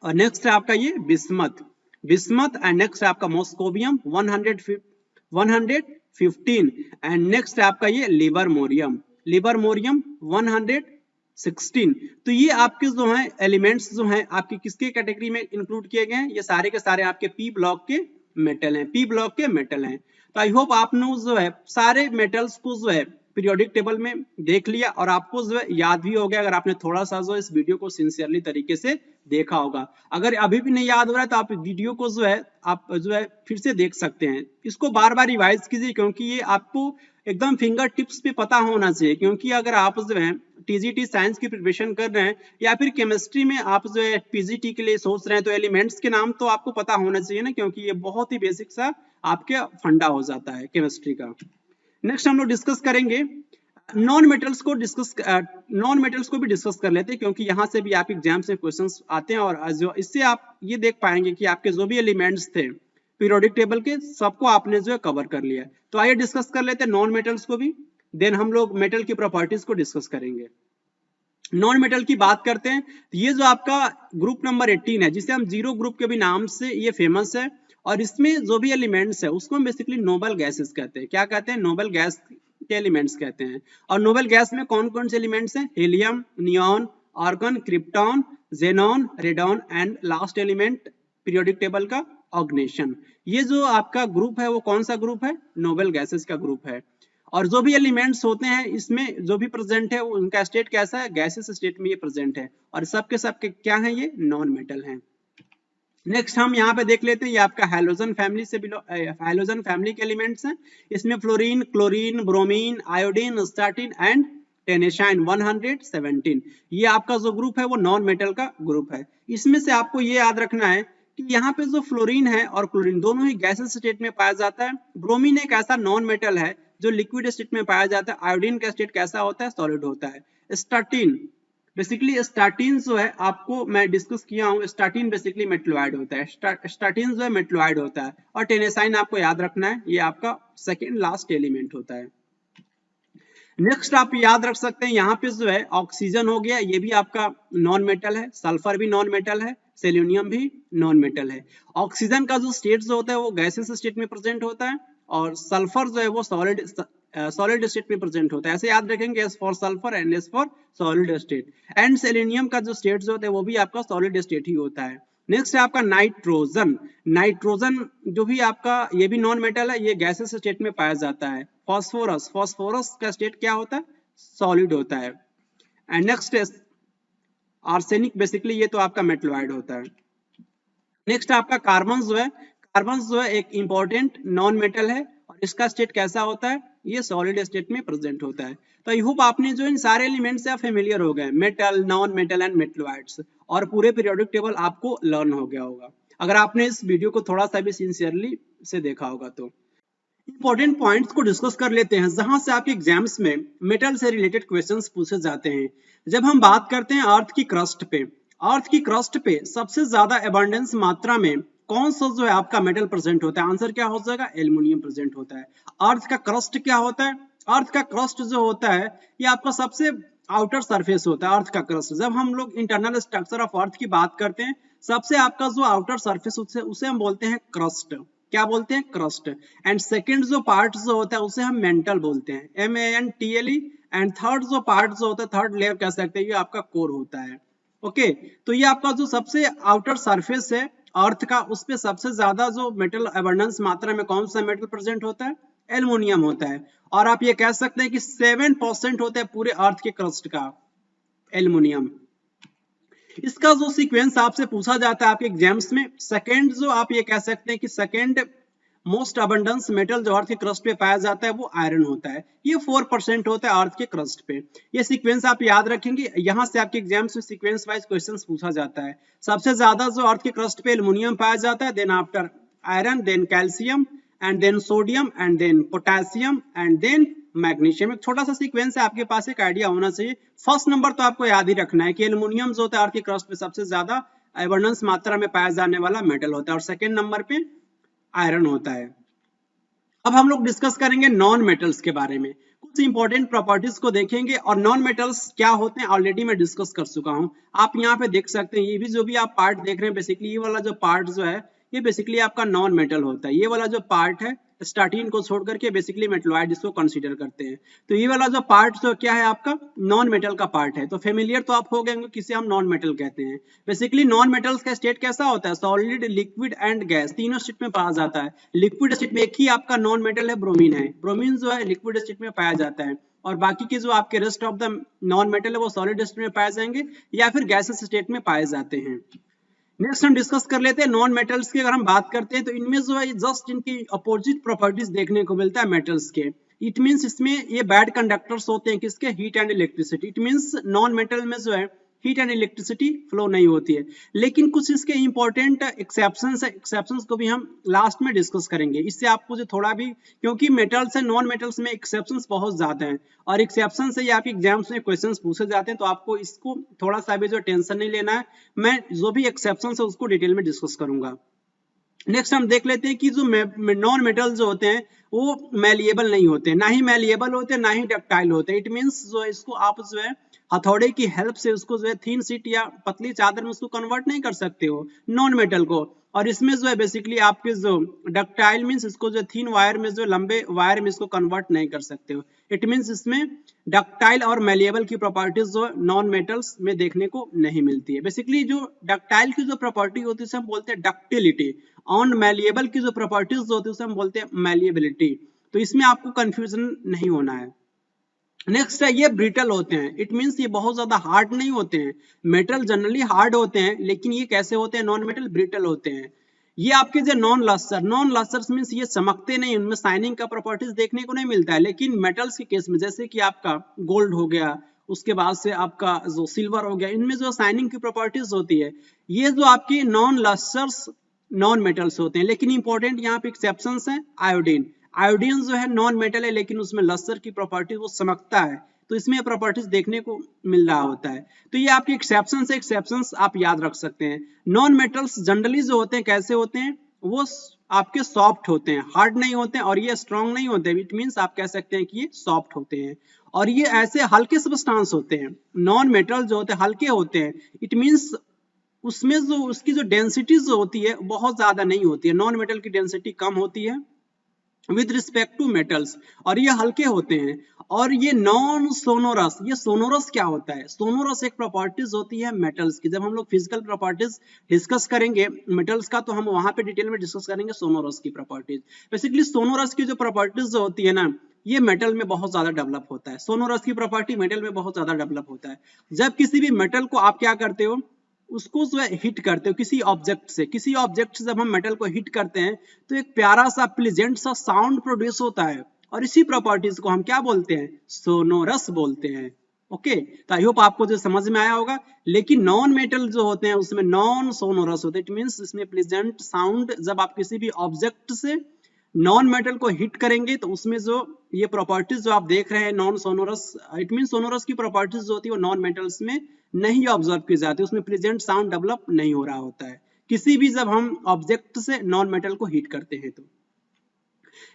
और नेक्स्ट है आपका ये बिस्मथ, बिस्मथ एंड नेक्स्ट है आपका मॉस्कोबियम 115 एंड नेक्स्ट है आपका ये लिबरमोरियम, लिबरमोरियम 116। तो ये आपके जो हैं एलिमेंट्स जो हैं आपके किसके कैटेगरी में इंक्लूड किए गए हैं, ये सारे के सारे आपके पी ब्लॉक के मेटल हैं, पी ब्लॉक के मेटल हैं। तो आई होप आपने जो है सारे मेटल्स को जो है पीरियोडिक टेबल में देख लिया और आपको जो है याद भी हो गया अगर आपने थोड़ा सा जो इस वीडियो को सिंसियरली तरीके से देखा होगा। अगर अभी भी नहीं याद हो रहा है तो आप वीडियो को जो है आप जो है फिर से देख सकते हैं, इसको बार बार रिवाइज कीजिए क्योंकि ये आपको एकदम फिंगर टिप्स पे पता होना चाहिए। क्योंकि अगर आप जो है टीजीटी साइंस की प्रिपरेशन कर रहे हैं या फिर केमिस्ट्री में आप जो है पीजीटी के लिए सोच रहे हैं तो एलिमेंट्स के नाम तो आपको पता होना चाहिए ना, क्योंकि ये बहुत ही बेसिक सा आपके फंडा हो जाता है केमिस्ट्री का। नेक्स्ट हम लोग डिस्कस करेंगे नॉन मेटल्स को भी डिस्कस कर लेते हैं क्योंकि यहाँ से भी आप एग्जाम्स में क्वेश्चंस आते हैं और जो इससे आप ये देख पाएंगे कि आपके जो भी एलिमेंट्स थे पीरियोडिक टेबल के सबको आपने जो है कवर कर लिया। तो आइए डिस्कस कर लेते हैं नॉन मेटल्स को भी, देन हम लोग मेटल की प्रॉपर्टीज को डिस्कस करेंगे। नॉन मेटल की बात करते हैं, ये जो आपका ग्रुप नंबर 18 है जिसे हम जीरो ग्रुप के भी नाम से ये फेमस है और इसमें जो भी एलिमेंट्स है उसको हम बेसिकली नोबल गैसेस कहते हैं। क्या कहते हैं? नोबल गैस के एलिमेंट्स कहते हैं। और नोबल गैस में कौन कौन से एलिमेंट्स हैं? Helium, neon, argon, krypton, xenon, radon and last element periodic table का ऑर्गेनेशन। ये जो आपका ग्रुप है वो कौन सा ग्रुप है? नोबल गैसेस का ग्रुप है। और जो भी एलिमेंट्स होते हैं इसमें जो भी प्रेजेंट है उनका स्टेट कैसा है? गैसेस स्टेट में ये प्रेजेंट है और सबके क्या है? ये नॉन मेटल हैं। नेक्स्ट हम यहाँ पे देख लेते हैं, ये आपका हैलोजन फैमिली से हैलोजन फैमिली के एलिमेंट्स हैं। इसमें fluorine, chlorine, bromine, iodine, astatine and tennessine 117। ये आपका जो ग्रुप है वो नॉन मेटल का ग्रुप है। इसमें से आपको ये याद रखना है कि यहाँ पे जो फ्लोरीन है और क्लोरीन दोनों ही गैसेस स्टेट में पाया जाता है। ब्रोमीन एक ऐसा नॉन मेटल है जो लिक्विड स्टेट में पाया जाता है। आयोडीन का स्टेट कैसा होता है? सॉलिड होता है। स्टार्टिन बेसिकली स्टार्टिन जो है आपको मैं डिस्कस किया हूँ, स्टार्टिन बेसिकली मेटलॉइड होता है। स्टार्टिन जो है मेटलॉइड होता है और टेनेसाइन आपको याद रखना है, ये आपका सेकेंड लास्ट एलिमेंट होता है। नेक्स्ट आप याद रख सकते हैं यहाँ पे जो है ऑक्सीजन हो गया, ये भी आपका नॉन मेटल है। सल्फर भी नॉन मेटल है, सेलेनियम भी नॉन मेटल है। ऑक्सीजन का जो स्टेट जो होता है वो गैसेस स्टेट में प्रेजेंट होता है और सल्फर जो है वो सॉलिड स्टेट में प्रेजेंट होता है। ऐसे याद रखेंगे, S for sulphur and S for solid state. And selenium का जो स्टेट जो होता है वो भी आपका सॉलिड स्टेट ही होता है। नेक्स्ट है आपका नाइट्रोजन। नाइट्रोजन जो भी आपका ये भी नॉन मेटल है, ये गैसेस स्टेट में पाया जाता है। फॉस्फोरस, फॉस्फोरस का स्टेट क्या होता है? सॉलिड होता है। एंड नेक्स्ट है आर्सेनिक, बेसिकली ये तो आपका मेटलॉइड होता है। नेक्स्ट आपका कार्बन जो है, कार्बन जो है एक इंपॉर्टेंट नॉन मेटल है और इसका स्टेट कैसा होता है? ये सॉलिड स्टेट में प्रेजेंट होता है। तो आई होप आपने जो इन सारे एलिमेंट्स से आप फेमिलियर हो गए, metal, non metal and metalloids, और पूरे पीरियोडिक टेबल आपको लर्न हो गया होगा अगर आपने इस वीडियो को थोड़ा सा भी सिंसियरली से देखा होगा। तो इंपॉर्टेंट पॉइंट्स को डिस्कस कर लेते हैं जहां से आपके एग्जाम्स में मेटल से रिलेटेड क्वेश्चंस पूछे जाते हैं। जब हम बात करते हैं अर्थ की क्रस्ट पे, अर्थ की क्रस्ट पे सबसे ज्यादा एबंडेंस मात्रा में कौन सा जो है आपका मेटल प्रेजेंट होता है? आंसर क्या हो जाएगा? एल्युमिनियम प्रेजेंट होता है। अर्थ का क्रस्ट क्या होता है? अर्थ का क्रस्ट जो होता है ये आपका सबसे आउटर सरफेस होता है। अर्थ का क्रस्ट, जब हम लोग इंटरनल स्ट्रक्चर ऑफ अर्थ की बात करते हैं, सबसे आपका जो आउटर सरफेस उसे हम बोलते हैं क्रस्ट। क्या बोलते हैं? क्रस्ट। एंड सेकंड जो पार्ट जो होता है उसे हम मेंटल बोलते हैं, MANTLE। एंड थर्ड जो पार्ट जो होता है, थर्ड लेयर कह सकते हैं, ये आपका कोर होता है। ओके, तो ये आपका जो सबसे आउटर सरफेस है अर्थ का, उस पे सबसे ज्यादा जो मेटल अबंडेंस मात्रा में कौन सा मेटल प्रेजेंट होता है? एल्युमिनियम होता है। और आप ये कह सकते हैं कि 7% होता है पूरे अर्थ के क्रस्ट का एल्युमिनियम। इसका जो सीक्वेंस आपसे पूछा जाता है आपके एग्जाम्स में, सेकंड जो आप ये कह सकते हैं कि सेकंड मोस्ट अबंडेंस मेटल जो अर्थ के क्रस्ट पे पाया जाता है वो आयरन होता है। ये 4% होता है अर्थ के क्रस्ट पे। ये सीक्वेंस आप याद रखेंगे, यहां से आपके एग्जाम्स में सीक्वेंस वाइज क्वेश्चंस पूछा जाता है। सबसे ज्यादा जो अर्थ के क्रस्ट पे एल्युमिनियम पाया जाता है, then after iron, then calcium and then sodium and then potassium and then magnesium. एक छोटा सा सीक्वेंस है, आपके पास एक आइडिया होना चाहिए। फर्स्ट नंबर तो आपको याद ही रखना है कि एल्युमिनियम जो होता है अर्थ के क्रस्ट पे सबसे ज्यादा एबंडेंस मात्रा में पाया जाने वाला मेटल होता है और सेकंड नंबर पे आयरन होता है। अब हम लोग डिस्कस करेंगे नॉन मेटल्स के बारे में, कुछ इंपॉर्टेंट प्रॉपर्टीज को देखेंगे। और नॉन मेटल्स क्या होते हैं ऑलरेडी मैं डिस्कस कर चुका हूं, आप यहाँ पे देख सकते हैं। ये भी जो भी आप पार्ट देख रहे हैं, बेसिकली ये वाला जो पार्ट जो है ये बेसिकली आपका नॉन मेटल होता है। ये वाला जो पार्ट है स्टार्टिन को छोड़ करके बेसिकली मेटलॉइड इसको कंसीडर करते हैं। तो ये वाला जो पार्ट जो क्या है आपका नॉन मेटल का पार्ट है। तो फेमिलियर तो आप हो गए किसे हम नॉन मेटल कहते हैं। बेसिकली नॉन मेटल्स का स्टेट कैसा होता है, सॉलिड, लिक्विड एंड गैस, तीनों स्टेट में पाया जाता है। लिक्विड स्टेट में एक ही आपका नॉन मेटल है, ब्रोमीन है। ब्रोमीन जो है लिक्विड स्टेट में पाया जाता है और बाकी के जो आपके rest of the non metal है वो सॉलिड स्टेट में पाए जाएंगे या फिर गैसेस स्टेट में पाए जाते हैं। नेक्स्ट हम डिस्कस कर लेते हैं नॉन मेटल्स की। अगर हम बात करते हैं तो इनमें जो है जस्ट इनकी अपोजिट प्रॉपर्टीज देखने को मिलता है मेटल्स के। इट मींस इसमें ये बैड कंडक्टर्स होते हैं किसके, heat and electricity. It means non metal में जो है हीट एंड इलेक्ट्रिसिटी फ्लो नहीं होती है। लेकिन कुछ इसके इंपॉर्टेंट एक्सेप्शंस है, एक्सेप्शंस को भी हम लास्ट में डिस्कस करेंगे। इससे आपको जो थोड़ा भी, क्योंकि मेटल्स है नॉन मेटल्स में एक्सेप्शंस बहुत ज्यादा हैं और एक्सेप्शन से आपके एग्जाम्स में क्वेश्चंस पूछे जाते हैं, तो आपको इसको थोड़ा सा भी जो टेंशन नहीं लेना है। मैं जो भी एक्सेप्शंस है उसको डिटेल में डिस्कस करूंगा। नेक्स्ट हम देख लेते हैं कि जो नॉन मेटल जो होते हैं वो मैलिएबल नहीं होते, ना ही मैलिएबल होते, ना ही डक्टाइल होते। इट मींस जो इसको आप जो है हथौड़े की हेल्प से उसको जो है थीन शीट या पतली चादर में उसको कन्वर्ट नहीं कर सकते हो नॉन मेटल को। और इसमें जो है बेसिकली आपके जो डक्टाइल मींस इसको जो थीन वायर में जो लंबे वायर में इसको कन्वर्ट नहीं कर सकते हो। इट मींस इसमें डक्टाइल और मैलिएबल की प्रॉपर्टीज जो नॉन मेटल्स में देखने को नहीं मिलती है। बेसिकली जो डक्टाइल की जो प्रॉपर्टी होती है उसे हम बोलते हैं डक्टिलिटी, और मैलिएबल की जो प्रॉपर्टीज होती है उसे हम बोलते हैं मैलिएबिलिटी। तो इसमें आपको कंफ्यूजन नहीं होना है। नेक्स्ट है ये ब्रिटल होते हैं। इट मींस ये बहुत ज्यादा हार्ड नहीं होते हैं। मेटल जनरली हार्ड होते हैं, लेकिन ये कैसे होते हैं, नॉन मेटल ब्रिटल होते हैं। ये आपके जो नॉन लस्टर मींस ये चमकते नहीं, उनमें शाइनिंग का प्रॉपर्टीज देखने को नहीं मिलता है। लेकिन मेटल्स के केस में जैसे कि आपका गोल्ड हो गया, उसके बाद से आपका जो सिल्वर हो गया, इनमें जो शाइनिंग की प्रॉपर्टीज होती है, ये जो आपकी नॉन लस्टर्स नॉन मेटल्स होते हैं। लेकिन इंपॉर्टेंट यहाँ पे एक्सेप्शंस हैं। आयोडीन, आयोडीन जो है नॉन मेटल है, लेकिन उसमें लस्टर की प्रॉपर्टी वो चमकता है, तो इसमें प्रॉपर्टीज देखने को मिल रहा होता है। तो ये आपके एक्सेप्शंस है, एक्सेप्शंस आप याद रख सकते हैं। नॉन मेटल्स जनरली जो होते हैं कैसे होते हैं, वो आपके सॉफ्ट होते हैं, हार्ड नहीं होते हैं, और ये स्ट्रॉन्ग नहीं होते। इट मींस आप कह सकते हैं कि ये सॉफ्ट होते हैं, और ये ऐसे हल्के सब्सटेंस होते हैं। नॉन मेटल जो होते हैं हल्के होते हैं। इट मींस उसमें जो उसकी जो डेंसिटी जो होती है बहुत ज्यादा नहीं होती है। नॉन मेटल की डेंसिटी कम होती है विद रिस्पेक्ट टू मेटल्स, और ये हल्के होते हैं। और ये नॉन सोनोरस, ये सोनोरस क्या होता है, सोनोरस एक प्रॉपर्टीज होती है मेटल्स की। जब हम लोग फिजिकल प्रॉपर्टीज डिस्कस करेंगे मेटल्स का, तो हम वहां पे डिटेल में डिस्कस करेंगे सोनोरस की प्रॉपर्टीज। बेसिकली सोनोरस की जो प्रॉपर्टीज जो होती है ना, ये मेटल में बहुत ज्यादा डेवलप होता है। सोनोरस की प्रॉपर्टी मेटल में बहुत ज्यादा डेवलप होता है। जब किसी भी मेटल को आप क्या करते हो, उसको जो है हिट करते हो किसी ऑब्जेक्ट से, किसी ऑब्जेक्ट से जब हम मेटल को हिट करते हैं तो एक प्यारा सा प्लीजेंट सा साउंड प्रोड्यूस होता है, और इसी प्रॉपर्टीज को हम क्या बोलते हैं, सोनोरस बोलते हैं। ओके, तो आई होप आपको जो समझ में आया होगा। लेकिन नॉन मेटल जो होते हैं उसमें नॉन सोनोरस होते हैं। इट मींस इसमें प्लीजेंट साउंड, जब आप किसी भी ऑब्जेक्ट से नॉन मेटल को हिट करेंगे तो उसमें जो ये प्रॉपर्टीज जो आप देख रहे हैं non sonorous, it mean sonorous की प्रॉपर्टीज जो होती है वो नॉन मेटल्स में नहीं ऑब्जर्व की जाती, उसमें प्रेजेंट साउंड डेवलप नहीं हो रहा होता है किसी भी जब हम ऑब्जेक्ट से नॉन मेटल को हिट करते हैं तो।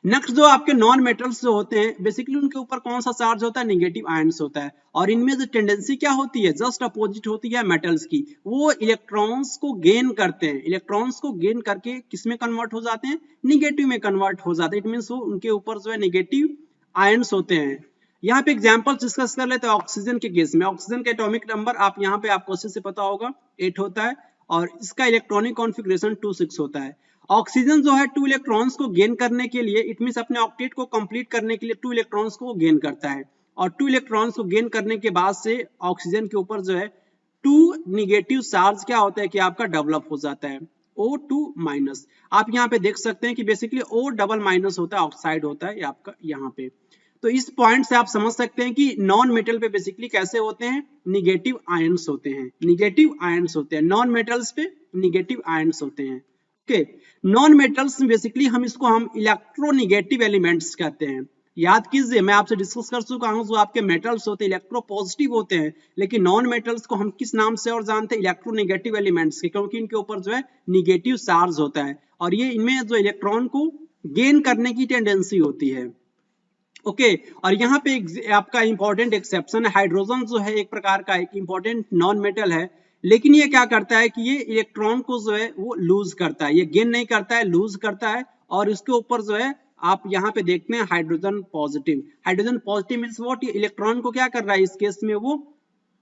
नेक्स्ट जो आपके नॉन मेटल्स जो होते हैं बेसिकली उनके ऊपर कौन सा चार्ज होता है, नेगेटिव आयंस होता है, और इनमें जो टेंडेंसी क्या होती है, जस्ट अपोजिट होती है मेटल्स की। वो इलेक्ट्रॉन्स को गेन करते हैं, इलेक्ट्रॉन्स को गेन करके किसमें कन्वर्ट हो जाते हैं, निगेटिव में कन्वर्ट हो जाते हैं। इट मींस वो उनके ऊपर जो है नेगेटिव आयंस होते हैं। यहाँ पे एग्जांपल डिस्कस कर लेते हैं ऑक्सीजन के केस में। ऑक्सीजन का एटॉमिक नंबर आप यहाँ पे आपको अच्छे से पता होगा 8 होता है, और इसका इलेक्ट्रॉनिक कॉन्फ़िगरेशन 2,6 होता है। ऑक्सीजन जो है 2 इलेक्ट्रॉन्स को गेन करने के लिए, इट मींस अपने ऑक्टेट को कंप्लीट करने के लिए 2 इलेक्ट्रॉन्स को गेन करता है, और 2 इलेक्ट्रॉन्स को गेन करने के बाद से ऑक्सीजन के ऊपर जो है 2 निगेटिव चार्ज क्या होता है कि आपका डेवलप हो जाता है, O2 माइनस। आप यहाँ पे देख सकते हैं कि बेसिकली O डबल माइनस होता है, ऑक्साइड होता है आपका यहाँ पे। तो इस पॉइंट से आप समझ सकते हैं कि नॉन मेटल पे बेसिकली कैसे होते हैं, निगेटिव आयंस होते हैं, निगेटिव आयंस होते हैं। नॉन मेटल्स पे निगेटिव आयंस होते हैं। ओके, नॉन मेटल्स बेसिकली हम इलेक्ट्रोनिगेटिव एलिमेंट्स कहते हैं। याद कीजिए मैं आपसे डिस्कस कर चुका हूं, जो आपके मेटल्स होते हैं इलेक्ट्रो पॉजिटिव होते हैं, लेकिन नॉन मेटल्स को हम किस नाम से और जानते हैं, इलेक्ट्रोनिगेटिव एलिमेंट्स के, क्योंकि इनके ऊपर जो है निगेटिव चार्ज होता है, और ये इनमें जो इलेक्ट्रॉन को गेन करने की टेंडेंसी होती है। ओके, और यहाँ पे आपका इंपॉर्टेंट एक्सेप्शन है, हाइड्रोजन जो है एक प्रकार का एक इंपॉर्टेंट नॉन मेटल है, लेकिन ये क्या करता है कि ये इलेक्ट्रॉन को जो है वो लूज करता है, ये गेन नहीं करता है, लूज करता है, और इसके ऊपर जो है आप यहाँ पे देखते हैं hydrogen positive. Hydrogen positive means what, electron को क्या कर रहा है इस केस में, वो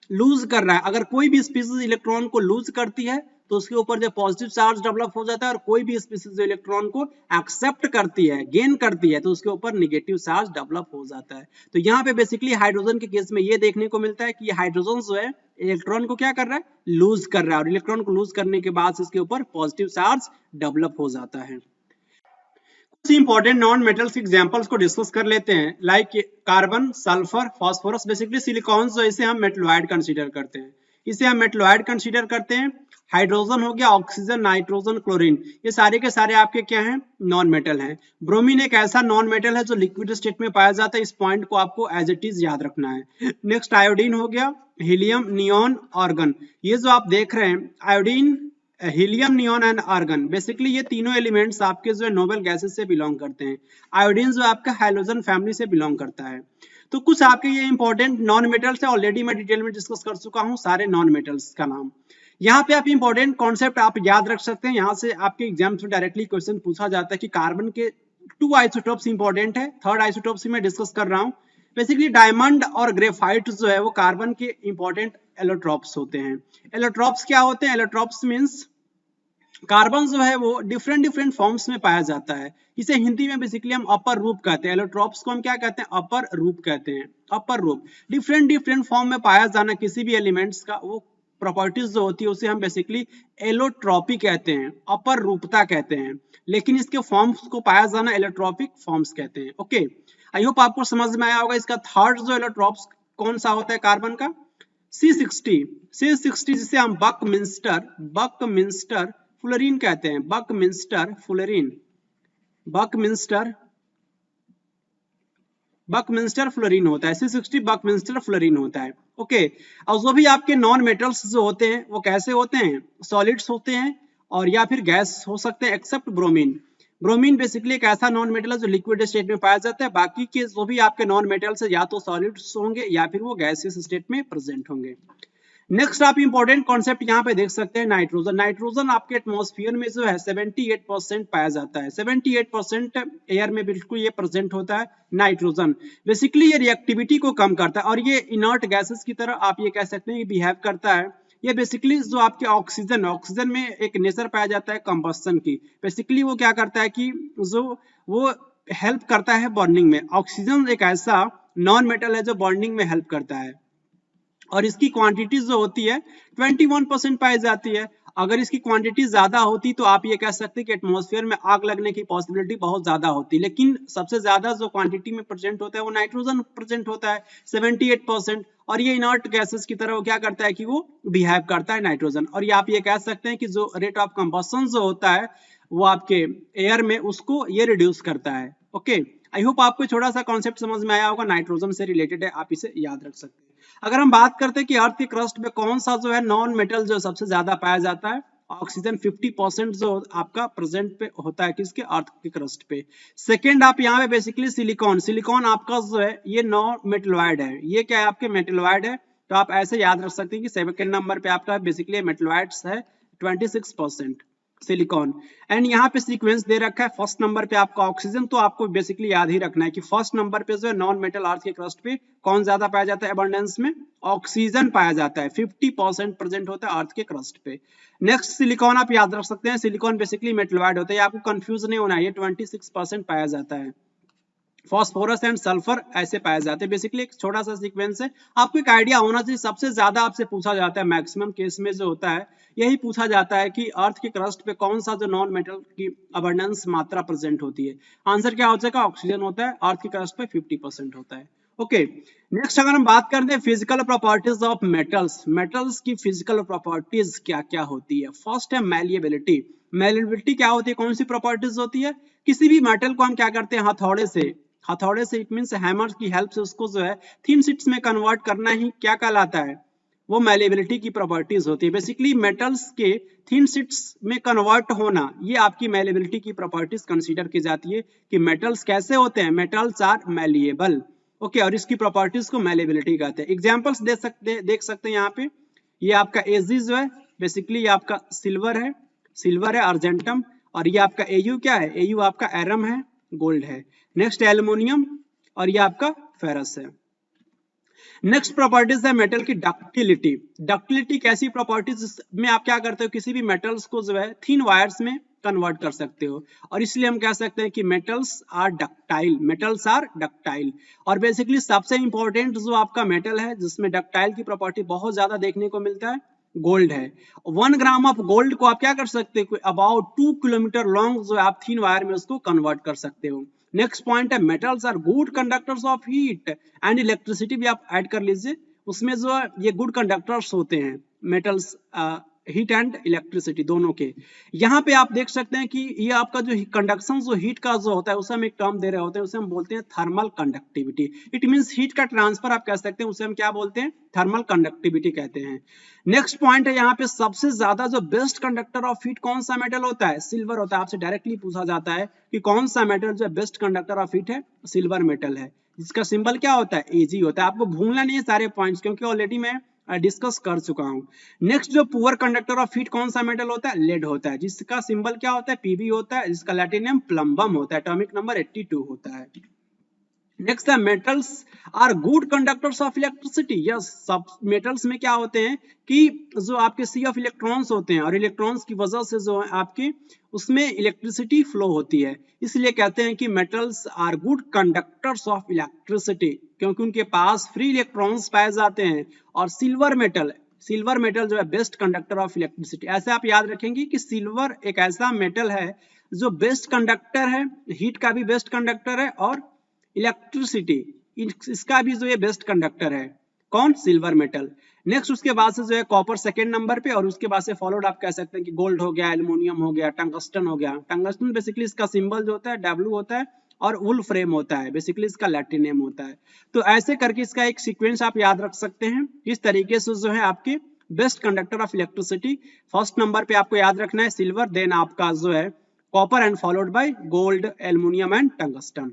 लूज कर रहा है। अगर कोई भी स्पीसीज इलेक्ट्रॉन को लूज करती है तो उसके ऊपर जो पॉजिटिव चार्ज डेवलप हो जाता है, और कोई भी स्पीसीज जो इलेक्ट्रॉन को एक्सेप्ट करती है, गेन करती है, तो उसके ऊपर नेगेटिव चार्ज डेवलप हो जाता है। तो यहाँ पे बेसिकली हाइड्रोजन के केस में ये देखने को मिलता है कि हाइड्रोजन जो है इलेक्ट्रॉन को क्या कर रहा है, लूज कर रहा है, और इलेक्ट्रॉन को लूज करने के बाद इसके ऊपर पॉजिटिव चार्ज डेवलप हो जाता है। कुछ इंपॉर्टेंट नॉन मेटल्स एग्जांपल्स को डिस्कस कर लेते हैं, like carbon, sulphur, phosphorus. Basically silicon जो इसे हम मेटलॉइड कंसीडर करते हैं, इसे हम मेटलॉइड कंसीडर करते हैं। हाइड्रोजन हो गया, ऑक्सीजन, नाइट्रोजन, क्लोरीन, ये सारे के सारे आपके क्या हैं, नॉन मेटल हैं। ब्रोमीन एक ऐसा नॉन मेटल है जो लिक्विड स्टेट में पाया जाता है, इस पॉइंट को आपको एज इट इज याद रखना है। नेक्स्ट आयोडीन हो गया, हीलियम, नियॉन, आर्गन। ये जो आप देख रहे हैं iodine, helium, neon and argon, basically ये तीनों एलिमेंट्स आपके जो है नोबेल गैसेस से बिलोंग करते हैं। आयोडीन जो आपका हैलोजन फैमिली से बिलोंग करता है। तो कुछ आपके ये इंपॉर्टेंट नॉन मेटल्स है, ऑलरेडी मैं डिटेल में डिस्कस कर चुका हूँ सारे नॉन मेटल्स का नाम। यहाँ पे आप इंपॉर्टेंट कॉन्सेप्ट आप याद रख सकते हैं, यहाँ से आपके एग्जाम्स में डायरेक्टली क्वेश्चन पूछा जाता है कि कार्बन के 2 आइसोटोप्स इंपॉर्टेंट है, थर्ड आइसोटोप्स मैं डिस्कस कर रहा हूँ। बेसिकली डायमंड और ग्रेफाइट जो है वो कार्बन के इंपॉर्टेंट एलोट्रोप्स होते हैं। एलोट्रोप्स क्या होते हैं, एलोट्रोप्स मीन्स कार्बन जो है वो डिफरेंट फॉर्म्स में पाया जाता है। इसे हिंदी में बेसिकली हम अपर रूप कहते हैं। एलोट्रोप्स को हम क्या कहते हैं, अपर रूप कहते हैं। अपर रूप, डिफरेंट फॉर्म में पाया जाना किसी भी एलिमेंट्स का, वो प्रॉपर्टीज जो होती है उसे हम बेसिकली एलोट्रॉपी कहते हैं, अपर रूपता कहते हैं। लेकिन इसके फॉर्म्स को पाया जाना एलोट्रॉपिक फॉर्म्स कहते हैं। ओके, आई होप आपको समझ में आया होगा। इसका थर्ड जो एलोट्रोप्स कौन सा होता है कार्बन का, C60 जिसे हम बकमिंस्टर फ्लोरीन कहते हैं। बकमिंस्टर फ्लोरीन होता है। C60 बकमिंस्टर फ्लोरीन होता है। ओके, और जो भी आपके नॉन मेटल्स जो होते हैं वो कैसे होते हैं, सॉलिड्स होते हैं और या फिर गैस हो सकते हैं, एक्सेप्ट ब्रोमीन। ब्रोमीन बेसिकली एक ऐसा नॉन मेटल है जो लिक्विड स्टेट में पाया जाता है। बाकी के जो भी आपके नॉन मेटल्स है या तो सॉलिड्स होंगे या फिर वो गैसियस स्टेट में प्रेजेंट होंगे। नेक्स्ट आप इंपॉर्टेंट कॉन्सेप्ट यहाँ पे देख सकते हैं, नाइट्रोजन। नाइट्रोजन आपके एटमॉस्फेयर में जो है 78% पाया जाता है। 78% एयर में बिल्कुल ये प्रेजेंट होता है नाइट्रोजन। बेसिकली ये रिएक्टिविटी को कम करता है और ये इनर्ट गैसेस की तरह आप ये कह सकते हैं कि बिहेव करता है। ये बेसिकली जो आपके ऑक्सीजन में एक नेचर पाया जाता है कंबस्शन की। बेसिकली वो क्या करता है कि जो वो हेल्प करता है बर्निंग में। ऑक्सीजन एक ऐसा नॉन मेटल है जो बर्निंग में हेल्प करता है और इसकी क्वांटिटी जो होती है 21% पाई जाती है। अगर इसकी क्वांटिटी ज्यादा होती तो आप ये कह सकते हैं कि एटमॉस्फेयर में आग लगने की पॉसिबिलिटी बहुत ज्यादा होती, लेकिन सबसे ज्यादा जो क्वांटिटी में प्रेजेंट होता है वो नाइट्रोजन प्रेजेंट होता है 78%। और ये इनर्ट गैसेस की तरह वो क्या करता है कि वो बिहेव करता है नाइट्रोजन। और ये आप ये कह सकते हैं कि जो रेट ऑफ कंबशन जो होता है वो आपके एयर में उसको ये रिड्यूस करता है। ओके, आई होप आपको थोड़ा सा कॉन्सेप्ट समझ में आया होगा, नाइट्रोजन से रिलेटेड है, आप इसे याद रख सकते हैं। अगर हम बात करते हैं कि अर्थ की क्रस्ट पे कौन सा जो है नॉन मेटल जो सबसे ज्यादा पाया जाता है, ऑक्सीजन 50% जो आपका प्रेजेंट पे होता है किसके, अर्थ की क्रस्ट पे। सेकंड आप यहाँ पे बेसिकली सिलिकॉन आपका जो है ये नॉन मेटलॉइड है। ये क्या है, आपके मेटलॉइड है। तो आप ऐसे याद रख सकते हैं कि सेकंड नंबर पे आपका बेसिकली मेटलॉइड्स है 26% सिलिकॉन। एंड यहाँ पे सीक्वेंस दे रखा है, फर्स्ट नंबर पे आपका ऑक्सीजन। तो आपको बेसिकली याद ही रखना है कि फर्स्ट नंबर पे जो है नॉन मेटल अर्थ के क्रस्ट पे कौन ज्यादा पाया जाता है, अबंडेंस में ऑक्सीजन पाया जाता है। 50% प्रेजेंट होता है अर्थ के क्रस्ट पे। नेक्स्ट सिलिकॉन आप याद रख सकते हैं, सिलिकॉन बेसिकली मेटलॉइड होता है, आपको कंफ्यूज नहीं होना है, ये 26% पाया जाता है। फॉस्फोरस एंड सल्फर ऐसे पाए जाते हैं। बेसिकली एक छोटा सा सीक्वेंस है, आपको एक आइडिया होना चाहिए। सबसे ज्यादा आपसे पूछा जाता है, मैक्सिमम केस में जो होता है यही पूछा जाता है कि अर्थ के क्रस्ट पे कौन सा जो नॉन मेटल की अबंडेंस मात्रा प्रेजेंट होती है। आंसर क्या हो जाएगा, ऑक्सीजन होता है। अर्थ के क्रस्ट पे 50% होता है। ओके, नेक्स्ट अगर हम बात करते हैं फिजिकल प्रॉपर्टीज ऑफ मेटल्स की फिजिकल प्रॉपर्टीज क्या क्या होती है। फर्स्ट है मैलिएबिलिटी। मैलिएबिलिटी क्या होती है, कौन सी प्रॉपर्टीज होती है, किसी भी मेटल को हम क्या करते हैं हथौड़े से इट मींस हैमर की हेल्प से उसको जो है थिन शीट्स में कन्वर्ट करना ही क्या कहलाता है, वो मैलिएबिलिटी की प्रॉपर्टीज होती है। बेसिकली मेटल्स के थिन शीट्स में कन्वर्ट होना, ये आपकी मैलिएबिलिटी की प्रॉपर्टीज कंसीडर की जाती है कि मेटल्स कैसे होते हैं, मेटल्स आर मैलिएबल। ओके, और इसकी प्रॉपर्टीज को मैलिएबिलिटी कहते हैं। एग्जांपल्स देख सकते हैं यहाँ पे, ये आपका एजी जो है बेसिकली ये आपका सिल्वर है अर्जेंटम। और ये आपका एयू क्या है, एयू आपका एरम है, गोल्ड है। नेक्स्ट एल्युमिनियम और ये आपका फेरस है। नेक्स्ट प्रॉपर्टीज है मेटल की डक्टिलिटी। डक्टिलिटी कैसी प्रॉपर्टीज में आप क्या करते हो, किसी भी मेटल्स को जो है थिन वायर्स में कन्वर्ट कर सकते हो, और इसलिए हम कह सकते हैं कि metals are ductile, metals are ductile. और बेसिकली सबसे इंपॉर्टेंट जो आपका मेटल है जिसमें डक्टाइल की प्रॉपर्टी बहुत ज्यादा देखने को मिलता है, गोल्ड है। 1 ग्राम ऑफ गोल्ड को आप क्या कर सकते हो, अबाउट 2 किलोमीटर लॉन्ग जो आप थिन वायर में उसको कन्वर्ट कर सकते हो। नेक्स्ट पॉइंट है metals are good conductors of heat and electricity, भी आप ऐड कर लीजिए, उसमें जो है ये गुड कंडक्टर्स होते हैं मेटल्स, हीट एंड इलेक्ट्रिसिटी दोनों के। यहाँ पे आप देख सकते हैं कि ये आपका जो कंडक्शन जो हीट का जो होता है उसे हम एक टर्म दे रहे होते हैं, उसे हम बोलते हैं thermal conductivity. It means heat का ट्रांसफर आप कह सकते हैं, उसे हम क्या बोलते हैं, थर्मल कंडक्टिविटी कहते हैं। नेक्स्ट पॉइंट है यहाँ पे सबसे ज्यादा जो बेस्ट कंडक्टर ऑफ हीट कौन सा मेटल होता है, सिल्वर होता है। आपसे डायरेक्टली पूछा जाता है कि कौन सा मेटल जो बेस्ट कंडक्टर ऑफ हीट है, सिल्वर मेटल है, जिसका सिंबल क्या होता है, Ag होता है। आपको भूलना नहीं है सारे पॉइंट्स, क्योंकि ऑलरेडी मैं डिस्कस कर चुका हूं। नेक्स्ट जो पुअर कंडक्टर ऑफ हीट कौन सा मेटल होता है, लेड होता है, जिसका सिंबल क्या होता है, Pb होता है, जिसका लैटिन नेम प्लम्बम होता है, एटॉमिक नंबर 82 होता है। नेक्स्ट है metals are good conductors of electricity. Yes, सब मेटल्स में क्या होते हैं कि जो आपके सी ऑफ इलेक्ट्रॉन्स होते हैं, और इलेक्ट्रॉन्स की वजह से जो है आपके उसमें इलेक्ट्रिसिटी फ्लो होती है, इसलिए कहते हैं कि metals are good conductors of electricity, क्योंकि उनके पास फ्री इलेक्ट्रॉन्स पाए जाते हैं। और सिल्वर मेटल जो है बेस्ट कंडक्टर ऑफ इलेक्ट्रिसिटी। ऐसे आप याद रखेंगे कि सिल्वर एक ऐसा मेटल है जो बेस्ट कंडक्टर है, हीट का भी बेस्ट कंडक्टर है, और इलेक्ट्रिसिटी इसका भी जो है बेस्ट कंडक्टर है, कौन, सिल्वर मेटल। नेक्स्ट उसके बाद से जो है कॉपर सेकेंड नंबर पे, और उसके बाद से फॉलोड आप कह सकते हैं कि गोल्ड हो गया, एल्युमिनियम हो गया, टंगस्टन हो गया। टंगस्टन बेसिकली इसका सिंबल जो होता है W होता है, और वुल फ्रेम होता है, बेसिकली इसका लैटिन नेम होता है। तो ऐसे करके इसका एक सीक्वेंस आप याद रख सकते हैं। इस तरीके से जो है आपके best conductor of electricity first number पे आपको याद रखना है सिल्वर, देन आपका जो है copper, and followed by gold, aluminium and tungsten.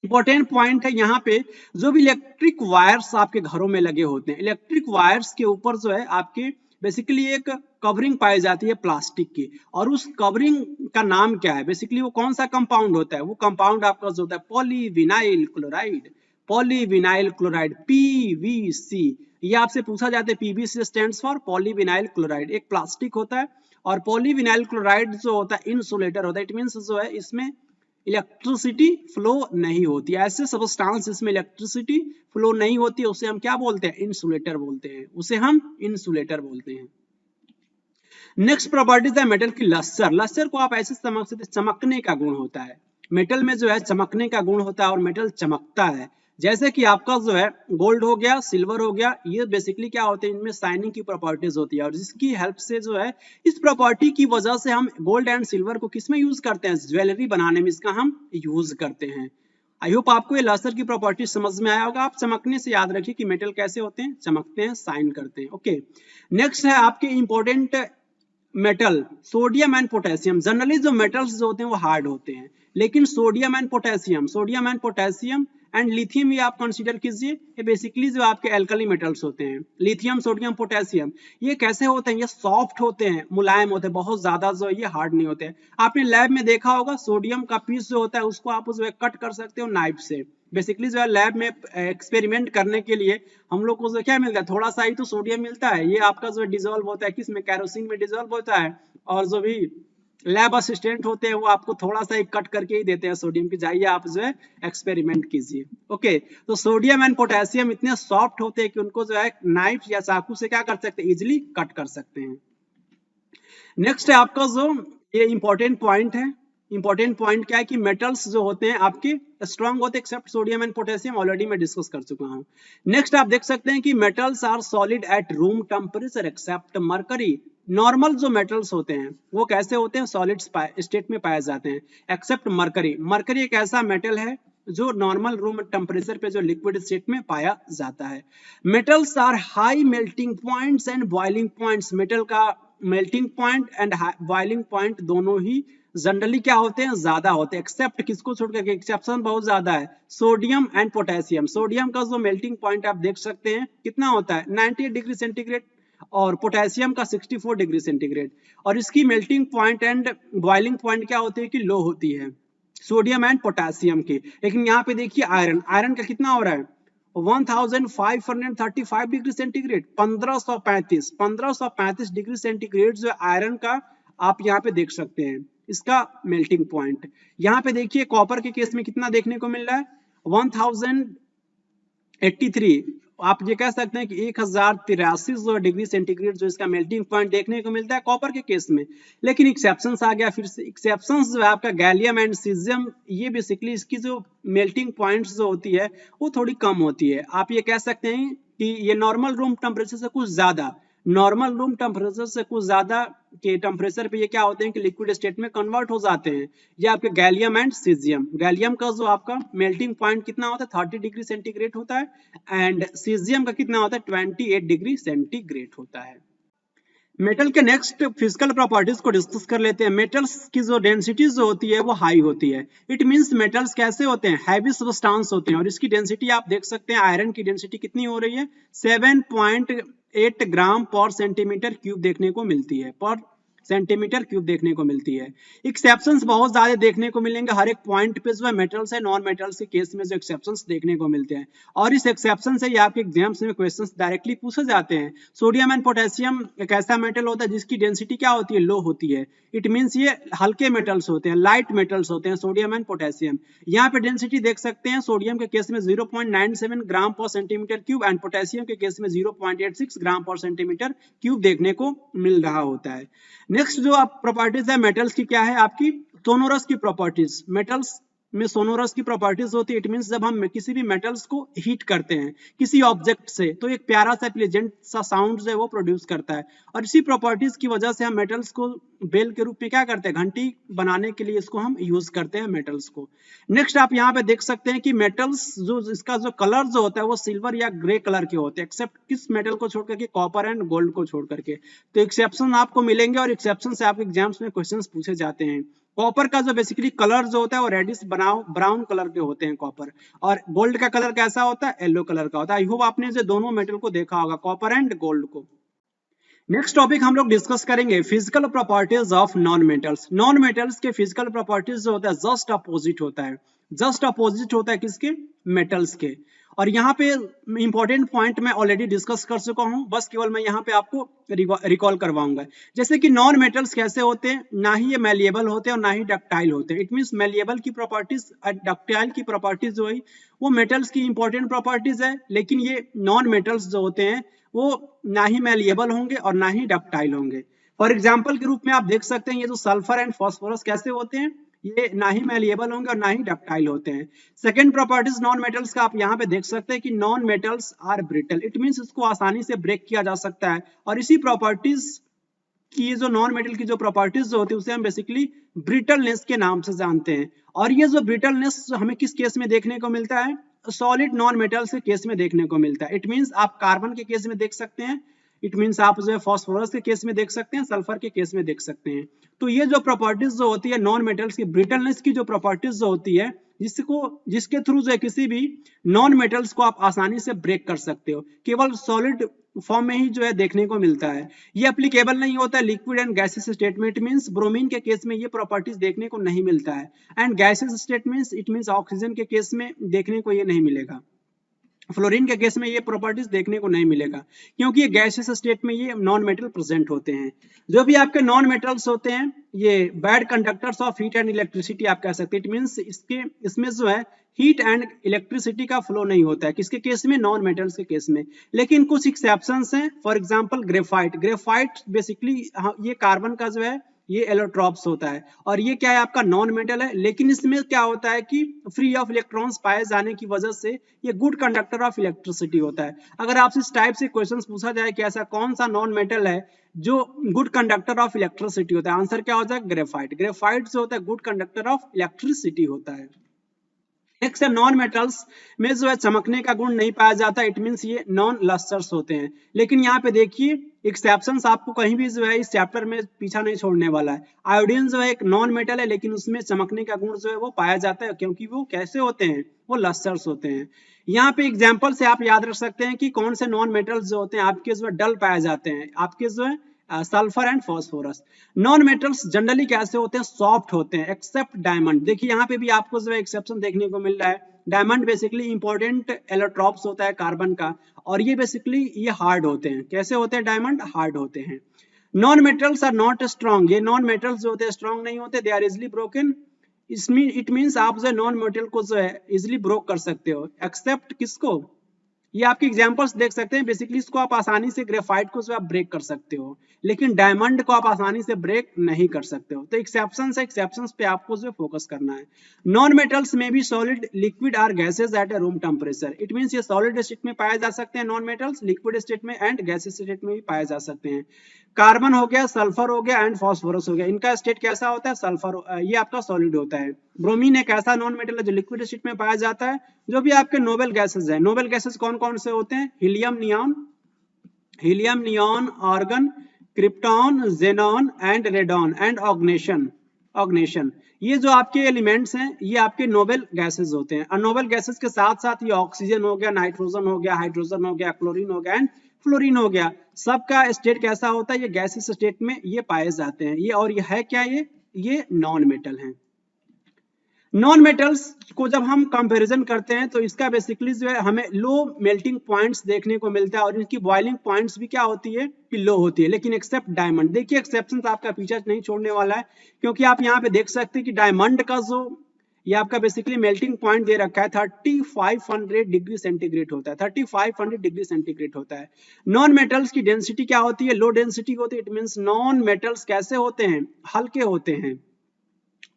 Important point है यहाँ पे, जो भी इलेक्ट्रिक वायर्स आपके घरों में लगे होते हैं, इलेक्ट्रिक वायर्स के ऊपर जो है आपके बेसिकली एक कवरिंग पाई जाती है प्लास्टिक की, और उस कवरिंग का नाम क्या है, बेसिकली वो कौन सा कंपाउंड होता है, वो कंपाउंड आपका जो होता है polyvinyl chloride, polyvinyl chloride, PVC। ये आपसे पूछा जाता है, PVC stands for polyvinyl chloride. एक प्लास्टिक होता है, और पॉलीविनाइल क्लोराइड जो होता है इंसुलेटर होता है, इट मींस जो है इसमें इलेक्ट्रिसिटी फ्लो नहीं होती। ऐसे सब्सटेंस इसमें इलेक्ट्रिसिटी फ्लो नहीं होती, उसे हम क्या बोलते हैं, इंसुलेटर बोलते हैं, उसे हम इंसुलेटर बोलते हैं। नेक्स्ट प्रॉपर्टीज है मेटल की लस्टर। लस्टर को आप ऐसे समझ सकते, चमकने का गुण होता है, मेटल में जो है चमकने का गुण होता है, और मेटल चमकता है। जैसे कि आपका जो है गोल्ड हो गया, सिल्वर हो गया, ये बेसिकली क्या होते हैं, इनमें शाइनिंग की प्रॉपर्टीज होती है, और जिसकी हेल्प से जो है इस प्रॉपर्टी की वजह से हम गोल्ड एंड सिल्वर को किसमें यूज करते हैं, ज्वेलरी बनाने में इसका हम यूज करते हैं। आई होप आपको ये लस्टर की प्रॉपर्टी समझ में आया होगा। आप चमकने से याद रखिए कि मेटल कैसे होते हैं, चमकते हैं, शाइन करते हैं। ओके, नेक्स्ट है आपके important metal sodium and potassium. Generally जो मेटल्स जो होते हैं वो हार्ड होते हैं, लेकिन sodium and potassium and lithium ये आप कंसीडर कीजिए, ये बेसिकली जो आपके एल्कली मेटल्स होते हैं, लिथियम, सोडियम, पोटेशियम, ये कैसे होते हैं, ये सॉफ्ट होते हैं, मुलायम होते हैं, बहुत ज्यादा जो ये हार्ड नहीं होते हैं। आपने लैब में देखा होगा सोडियम का पीस जो होता है उसको आप जो है कट कर सकते हो नाइफ से। बेसिकली जो है लैब में एक्सपेरिमेंट करने के लिए हम लोग को जो क्या मिलता है, थोड़ा सा ही तो सोडियम मिलता है, ये आपका जो डिजोल्व होता है किसमें, कैरोसिन में डिजोल्व होता है, और जो भी लैब असिस्टेंट होते हैं वो आपको थोड़ा सा ही कट करके ही देते हैं सोडियम की, जाइए आप जो है एक्सपेरिमेंट कीजिए। ओके, तो सोडियम एंड पोटेशियम इतने सॉफ्ट होते हैं कि उनको जो है नाइफ या चाकू से क्या कर सकते हैं, इजिली कट कर सकते हैं। नेक्स्ट है आपका जो ये इंपॉर्टेंट पॉइंट है, इंपॉर्टेंट पॉइंट क्या है कि मेटल्स जो होते हैं आपके स्ट्रांग होते हैं except sodium and potassium, already मैं डिस्कस कर चुका हूं। नेक्स्ट आप देख सकते हैं कि metals are solid at room temperature except mercury. Normal जो मेटल्स होते हैं वो कैसे होते हैं, सॉलिड स्टेट में पाए जाते हैं, एक्सेप्ट मरकरी। मरकरी एक ऐसा मेटल है जो नॉर्मल रूम टेम्परेचर पे जो लिक्विड स्टेट में पाया जाता है। Metals are high melting points and boiling points. Metal का melting point and boiling point दोनों ही जनरली क्या होते हैं, ज्यादा होते हैं, एक्सेप्ट किसको छोड़कर, एक्सेप्शन बहुत ज्यादा है, सोडियम एंड पोटेशियम। सोडियम का जो मेल्टिंग पॉइंट आप देख सकते हैं कितना होता है, 98 डिग्री सेंटीग्रेड, और पोटेशियम का 64 डिग्री सेंटीग्रेड। और इसकी melting point and boiling point क्या होती है कि लो होती है। सोडियम एंड पोटेशियम के। लेकिन यहाँ पे देखिए आयरन, आयरन का कितना हो रहा है 1535 डिग्री सेंटीग्रेड, 1535 डिग्री सेंटीग्रेड जो आयरन का आप यहाँ पे देख सकते हैं इसका मेल्टिंग पॉइंट। यहाँ पे देखिए कॉपर के केस में कितना देखने को मिल रहा है 1083, आप ये कह सकते हैं कि 1083 डिग्री सेंटीग्रेड जो इसका मेल्टिंग पॉइंट देखने को मिलता है कॉपर के केस में। लेकिन एक्सेप्शंस आ गया, फिर से एक्सेप्शंस जो है आपका गैलियम एंड सीजियम, ये बेसिकली इसकी जो मेल्टिंग पॉइंट्स जो होती है वो थोड़ी कम होती है। आप ये कह सकते हैं कि ये नॉर्मल रूम टेम्परेचर से कुछ ज्यादा, नॉर्मल रूम टेम्परेचर से कुछ ज्यादा के टेम्परेचर पे ये क्या होते हैं कि लिक्विड स्टेट में कन्वर्ट हो जाते हैं। ये आपके गैलियम एंड सीजियम, गैलियम का जो आपका मेल्टिंग पॉइंट कितना होता है 30 डिग्री सेंटीग्रेड होता है, एंड सीजियम का कितना होता है 28 डिग्री सेंटीग्रेड होता है। मेटल के नेक्स्ट फिजिकल प्रॉपर्टीज को डिस्कस कर लेते हैं। मेटल्स की जो डेंसिटी जो होती है वो हाई होती है। इट मींस मेटल्स कैसे होते हैं, हैवी सब्सटेंस होते हैं, और इसकी डेंसिटी आप देख सकते हैं आयरन की डेंसिटी कितनी हो रही है 7.8 ग्राम पर सेंटीमीटर क्यूब देखने को मिलती है, पर सेंटीमीटर क्यूब देखने को मिलती है। एक्सेप्शंस बहुत ज्यादा देखने को मिलेंगे, हर एक पॉइंट पे जो है मेटल्स है नॉन मेटल्स के केस में जो एक्सेप्शंस देखने को मिलते हैं, और इस एक्सेप्शन से ही आपके एग्जाम्स में क्वेश्चंस डायरेक्टली पूछे जाते हैं। सोडियम एंड पोटेशियम एक ऐसा मेटल होता है जिसकी डेंसिटी क्या होती है लो होती है। इट मींस ये हल्के मेटल्स होते हैं, लाइट मेटल्स होते हैं सोडियम एंड पोटेशियम। यहाँ पे डेंसिटी देख सकते हैं सोडियम के केस में 0.97 ग्राम पर सेंटीमीटर क्यूब एंड पोटेशियम के केस में 0.86 ग्राम पर सेंटीमीटर क्यूब देखने को मिल रहा होता है। नेक्स्ट जो आप प्रॉपर्टीज है मेटल्स की क्या है आपकी सोनोरस की प्रॉपर्टीज। मेटल्स में सोनोरस की प्रॉपर्टीज होती है। इट मींस जब हम किसी भी मेटल्स को हीट करते हैं किसी ऑब्जेक्ट से तो एक प्यारा सा प्लेजेंट सा साउंड जो है वो प्रोड्यूस करता है, और इसी प्रॉपर्टीज की वजह से हम मेटल्स को बेल के रूप में क्या करते हैं घंटी बनाने के लिए इसको हम यूज करते हैं मेटल्स को। नेक्स्ट आप यहाँ पे देख सकते हैं कि मेटल्स जो इसका जो कलर जो होता है वो सिल्वर या ग्रे कलर के होते हैं, एक्सेप्ट किस मेटल को छोड़ करके कॉपर एंड गोल्ड को छोड़ करके। तो एक्सेप्शन आपको मिलेंगे और एक्सेप्शन से आपके एग्जाम्स में क्वेश्चंस पूछे जाते हैं। कॉपर का जो बेसिकली कलर जो होता है वो रेडिश ब्राउन कलर के होते हैं कॉपर, और गोल्ड का कलर कैसा होता है येलो कलर का होता है। आई होप आपने जो दोनों मेटल को देखा होगा कॉपर एंड गोल्ड को। नेक्स्ट टॉपिक हम लोग डिस्कस करेंगे physical properties of non metals. Non metals के फिजिकल प्रॉपर्टीज जो होता है जस्ट अपोजिट होता है, जस्ट अपोजिट होता है किसके मेटल्स के। और यहाँ पे इंपॉर्टेंट पॉइंट मैं ऑलरेडी डिस्कस कर चुका हूँ, बस केवल मैं यहाँ पे आपको रिकॉल करवाऊंगा। जैसे कि नॉन मेटल्स कैसे होते हैं, ना ही ये मैलिएबल होते हैं और ना ही डक्टाइल होते हैं। इट मींस मैलिएबल की प्रॉपर्टीज और डक्टाइल की प्रॉपर्टीज जो है वो मेटल्स की इंपॉर्टेंट प्रॉपर्टीज है, लेकिन ये नॉन मेटल्स जो होते हैं वो ना ही मैलिएबल होंगे और ना ही डक्टाइल होंगे। फॉर एग्जाम्पल के रूप में आप देख सकते हैं ये जो सल्फर एंड फॉस्फोरस कैसे होते हैं, ये ना ही मैलिएबल होंगे और ना ही डक्टाइल होते हैं। सेकंड प्रॉपर्टीज नॉन मेटल्स का आप यहाँ पे देख सकते हैं कि non metals are brittle. It means इसको आसानी से ब्रेक किया जा सकता है, और इसी प्रॉपर्टीज की ये जो नॉन मेटल की जो प्रॉपर्टीज जो होती है उसे हम बेसिकली ब्रिटलनेस के नाम से जानते हैं। और ये जो ब्रिटलनेस हमें किस केस में देखने को मिलता है, सॉलिड नॉन मेटल्स के केस में देखने को मिलता है। इट मींस आप कार्बन के केस में देख सकते हैं, इट मींस आप जो है फॉस्फोरस के केस में देख सकते हैं, सल्फर के केस में देख सकते हैं। तो ये जो प्रॉपर्टीज जो होती है नॉन मेटल्स की, ब्रिटलनेस की जो प्रॉपर्टीज जो होती है जिसके थ्रू जो है किसी भी नॉन मेटल्स को आप आसानी से ब्रेक कर सकते हो, केवल सॉलिड फॉर्म में ही जो है देखने को मिलता है। ये एप्लीकेबल नहीं होता है लिक्विड एंड गैसेस स्टेट में। इट मींस ब्रोमीन के केस में ये प्रॉपर्टीज देखने को नहीं मिलता है, and gases state means it means oxygen के केस में देखने को ये नहीं मिलेगा। फ्लोरीन के केस में ये प्रॉपर्टीज देखने को नहीं मिलेगा, क्योंकि ये गैसेस स्टेट में ये नॉन मेटल प्रेजेंट होते हैं। जो भी आपके नॉन मेटल्स होते हैं ये bad conductors of heat and electricity आप कह सकते हैं। इट मींस इसमें जो है हीट एंड इलेक्ट्रिसिटी का फ्लो नहीं होता है, किसके केस में नॉन मेटल्स के केस में। लेकिन कुछ एक्सेप्शंस हैं, for example graphite. Graphite basically ये कार्बन का जो है ये एलोट्रॉप्स होता है, और ये क्या है आपका नॉन मेटल है, लेकिन इसमें क्या होता है कि फ्री ऑफ इलेक्ट्रॉन्स पाए जाने की वजह से ये गुड कंडक्टर ऑफ इलेक्ट्रिसिटी होता है। अगर आपसे इस टाइप से क्वेश्चंस पूछा जाए कि ऐसा कौन सा नॉन मेटल है जो गुड कंडक्टर ऑफ इलेक्ट्रिसिटी होता है, आंसर क्या हो जाएगा ग्रेफाइट। ग्रेफाइट जो होता है गुड कंडक्टर ऑफ इलेक्ट्रिसिटी होता है। नेक्स्ट है नॉन मेटल्स में जो है चमकने का गुण नहीं पाया जाता। इट मींस ये नॉन लस्टर्स होते हैं। लेकिन यहाँ पे देखिए एक्सेप्शंस आपको कहीं भी जो है इस चैप्टर में पीछा नहीं छोड़ने वाला है। आयोडीन जो है एक नॉन मेटल है, लेकिन उसमें चमकने का गुण जो है वो पाया जाता है, क्योंकि वो कैसे होते हैं वो लस्टर्स होते हैं। यहाँ पे एग्जाम्पल से आप याद रख सकते हैं कि कौन से नॉन मेटल्स जो होते हैं आपके जो है डल पाए जाते हैं, आपके जो है sulphur and phosphorus. Non metals generally कैसे होते हैं, सॉफ्ट होते हैं एक्सेप्ट डायमंड। देखिए यहाँ पे भी आपको जो एक्सेप्शन देखने को मिल रहा है, डायमंड बेसिकली इंपॉर्टेंट एलोट्रॉप्स होता है कार्बन का, और ये बेसिकली ये हार्ड होते हैं। कैसे होते हैं डायमंड, हार्ड होते हैं। Non metals are not strong, ये नॉन मेटल्स जो होते हैं स्ट्रॉन्ग नहीं होते, दे आर इजिली ब्रोकन। इसमें इट मीन्स आप जो है नॉन मेटल को जो है इजिली ब्रोक कर सकते हो, एक्सेप्ट किसको, ये आपके एग्जांपल्स देख सकते हैं। बेसिकली इसको आप आसानी से ग्रेफाइट को जो आप ब्रेक कर सकते हो, लेकिन डायमंड को आप आसानी से ब्रेक नहीं कर सकते हो। तो एक्सेप्शंस है, एक्सेप्शंस पे आपको जो फोकस करना है। नॉन मेटल्स में भी solid, liquid or gases at room temperature. It means ये सॉलिड स्टेट में पाए जा सकते हैं नॉन मेटल्स, लिक्विड स्टेट में एंड गैसेस स्टेट में भी पाए जा सकते हैं। कार्बन हो गया, सल्फर हो गया एंड फॉस्फोरस हो गया, इनका स्टेट कैसा होता है, सल्फर, ये आपका सॉलिड होता है। ब्रोमीन एक ऐसा नॉन मेटल है जो लिक्विड स्टेट में पाया जाता है। जो भी आपके नोबल गैसेस है, नोबल गैसेस कौन कौन से होते हैं, helium neon, argon, krypton, xenon and radon and oganesson. ये जो आपके एलिमेंट्स हैं ये आपके नोबल गैसेस होते हैं। और नोबल गैसेस के साथ साथ ये ऑक्सीजन हो गया, नाइट्रोजन हो गया, हाइड्रोजन हो गया, क्लोरीन हो गया एंड फ्लोरीन हो गया। सबका स्टेट कैसा होता है, ये गैसेस स्टेट में ये पाए जाते हैं। ये और ये है क्या, ये नॉन मेटल हैं। नॉन मेटल्स को जब हम कंपैरिजन करते हैं तो इसका बेसिकली जो है हमें लो मेल्टिंग पॉइंट्स देखने को मिलता है, और इनकी बॉइलिंग पॉइंट्स भी क्या होती है कि लो होती है, लेकिन एक्सेप्ट डायमंड। देखिए एक्सेप्शन आपका पीछा नहीं छोड़ने वाला है, क्योंकि आप यहाँ पे देख सकते हैं कि डायमंड का जो ये आपका बेसिकली मेल्टिंग पॉइंट दे रखा है 3500 डिग्री सेंटीग्रेड होता है, 3500 डिग्री सेंटीग्रेड होता है। नॉन मेटल्स की डेंसिटी क्या होती है, लो डेंसिटी होती है। इट मींस नॉन मेटल्स कैसे होते हैं, हल्के होते हैं।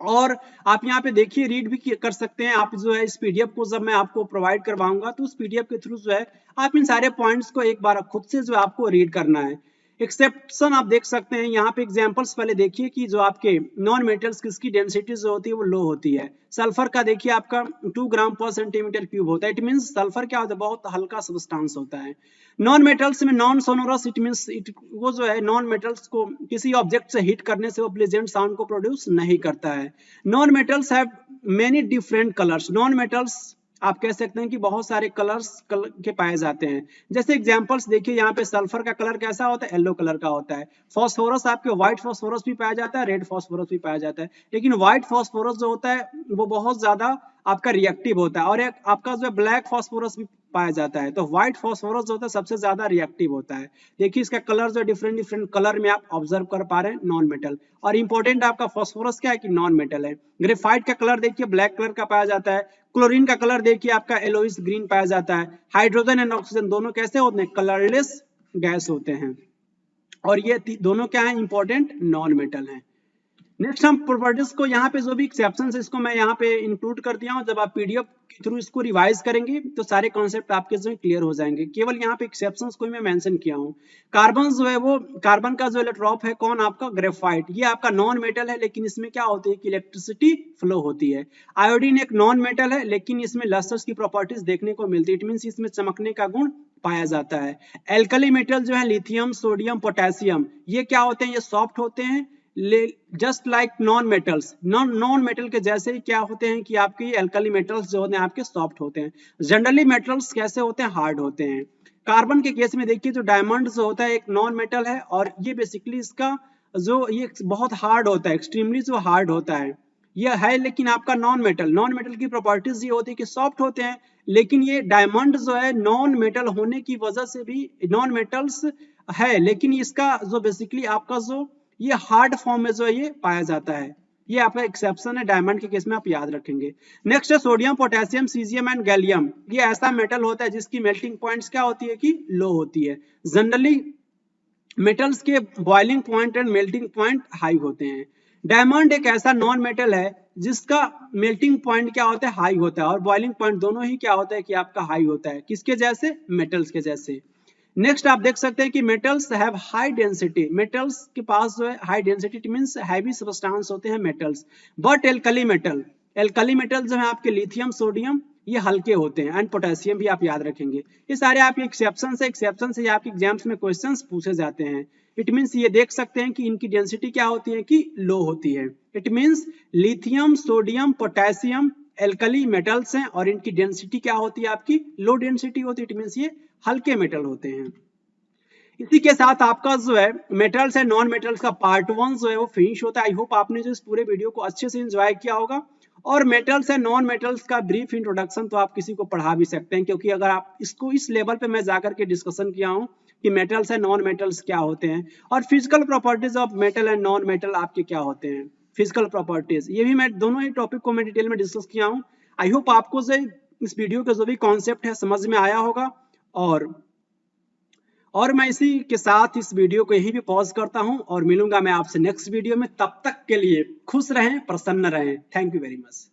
और आप यहाँ पे देखिए रीड भी कर सकते हैं आप जो है इस पीडीएफ को, जब मैं आपको प्रोवाइड करवाऊंगा तो उस पीडीएफ के थ्रू जो है आप इन सारे पॉइंट्स को एक बार खुद से जो आपको रीड करना है। एक्सेप्शन आप देख सकते हैं यहाँ पे एग्जांपल्स पहले देखिए कि जो आपके नॉन मेटल्स किसकी डेंसिटी जो होती है वो लो होती है। सल्फर का देखिए आपका 2 ग्राम पर सेंटीमीटर क्यूब होता है। इट मींस सल्फर क्या होता है, बहुत हल्का सब्सटेंस होता है। नॉन मेटल्स में नॉन सोनोरस, इट मींस वो जो है नॉन मेटल्स को किसी ऑब्जेक्ट से हिट करने से वो प्लेजेंट साउंड को प्रोड्यूस नहीं करता है। Non metals have many different colours, non metals आप कह सकते हैं कि बहुत सारे कलर्स के पाए जाते हैं। जैसे एग्जांपल्स देखिए यहाँ पे सल्फर का कलर कैसा होता है, येलो कलर का होता है। फॉस्फोरस आपके व्हाइट फॉस्फोरस भी पाया जाता है, रेड फॉस्फोरस भी पाया जाता है, लेकिन व्हाइट फॉस्फोरस जो होता है वो बहुत ज्यादा आपका रिएक्टिव होता है। और एक आपका जो ब्लैक फॉस्फोरस भी पाया जाता है, तो व्हाइट फॉस्फोरस जो होता है सबसे ज्यादा रिएक्टिव होता है। देखिए इसका कलर जो डिफरेंट डिफरेंट कलर में आप ऑब्जर्व कर पा रहे हैं, नॉन मेटल। और इंपॉर्टेंट आपका फॉस्फोरस क्या है कि नॉन मेटल है। ग्रेफाइट का कलर देखिए ब्लैक कलर का पाया जाता है। क्लोरीन का कलर देखिए आपका येलोइश ग्रीन पाया जाता है। हाइड्रोजन एंड ऑक्सीजन दोनों कैसे होते हैं, कलरलेस गैस होते हैं। और ये दोनों क्या है, इंपॉर्टेंट नॉन मेटल हैं। नेक्स्ट हम प्रॉपर्टीज को यहाँ पे जो भी एक्सेप्शन है इसको मैं यहाँ पे इंक्लूड कर दिया हूँ। जब आप पीडीएफ के थ्रू इसको रिवाइज करेंगे तो सारे कॉन्सेप्ट आपके जो क्लियर हो जाएंगे। केवल यहाँ पे एक्सेप्शंस को मैं मेंशन किया हूँ। कार्बन जो है वो, कार्बन का जो इलेक्ट्रॉप है कौन, आपका ग्रेफाइट, ये आपका नॉन मेटल है, लेकिन इसमें क्या होती है कि इलेक्ट्रिसिटी फ्लो होती है। आयोडीन एक नॉन मेटल है, लेकिन इसमें लस्टर्स की प्रॉपर्टीज देखने को मिलती है। इट मींस इसमें चमकने का गुण पाया जाता है। एल्कली मेटल जो है लिथियम, सोडियम, पोटेशियम, ये क्या होते हैं, ये सॉफ्ट होते हैं, just like non metals. Non metal के जैसे ही क्या होते हैं कि आपके एल्कली मेटल्स जो होते हैं आपके सॉफ्ट होते हैं। जनरली मेटल्स कैसे होते हैं, हार्ड होते हैं। कार्बन के केस में देखिए जो डायमंड जो होता है एक नॉन मेटल है, और ये बेसिकली इसका जो ये बहुत हार्ड होता है, एक्सट्रीमली जो हार्ड होता है ये है, लेकिन आपका नॉन मेटल की प्रॉपर्टीज ये होती है कि सॉफ्ट होते हैं। लेकिन ये डायमंड जो है नॉन मेटल होने की वजह से भी नॉन मेटल्स है, लेकिन इसका जो बेसिकली आपका जो ये हार्ड फॉर्म में जो ये पाया जाता है। ये आपका एक्सेप्शन है डायमंड के केस में, आप याद रखेंगे। नेक्स्ट है sodium, potassium, caesium and gallium. ये ऐसा मेटल होता है जिसकी मेल्टिंग पॉइंट्स क्या होती है कि लो होती है। जनरली मेटल्स के boiling point and melting point high होते हैं। डायमंड एक ऐसा नॉन मेटल है जिसका मेल्टिंग पॉइंट क्या होता है, हाई होता है, और बॉइलिंग पॉइंट दोनों ही क्या होता है कि आपका हाई होता है। किसके जैसे, मेटल्स के जैसे। नेक्स्ट आप देख सकते हैं कि metals have high density, metals के पास जो है high density, it means heavy substance होते हैं मेटल्स। बट एल्कली मेटल जो है आपके लिथियम, सोडियम, ये हल्के होते हैं, एंड पोटेशियम भी आप याद रखेंगे। ये सारे आपके एक्सेप्शन से आपके एग्जाम्स में क्वेश्चंस पूछे जाते हैं। इट मींस ये देख सकते हैं कि इनकी डेंसिटी क्या होती है कि लो होती है। It means lithium, sodium, potassium alkali metals हैं, और इनकी डेंसिटी क्या होती है आपकी लो डेंसिटी होती है। इट मींस ये हल्के मेटल होते हैं। इसी के साथ आपका जो है मेटल्स एंड नॉन मेटल्स का पार्ट 1 जो है वो फिनिश होता है। आई होप आपने जो इस पूरे वीडियो को अच्छे से एंजॉय किया होगा। और मेटल्स एंड नॉन मेटल्स का ब्रीफ इंट्रोडक्शन तो आप किसी को पढ़ा भी सकते हैं, क्योंकि अगर आप इसको इस लेवल पे मैं जाकर के डिस्कशन किया हूँ कि मेटल्स एंड नॉन मेटल्स क्या होते हैं और physical properties of metal and non metal आपके क्या होते हैं, फिजिकल प्रॉपर्टीज, ये भी मैं दोनों ही टॉपिक को मैं डिटेल में डिस्कस किया हूँ। आई होप आपको से इस वीडियो का जो भी कॉन्सेप्ट है समझ में आया होगा। और मैं इसी के साथ इस वीडियो को यहीं पे पॉज करता हूं और मिलूंगा मैं आपसे नेक्स्ट वीडियो में। तब तक के लिए खुश रहें, प्रसन्न रहें। Thank you very much.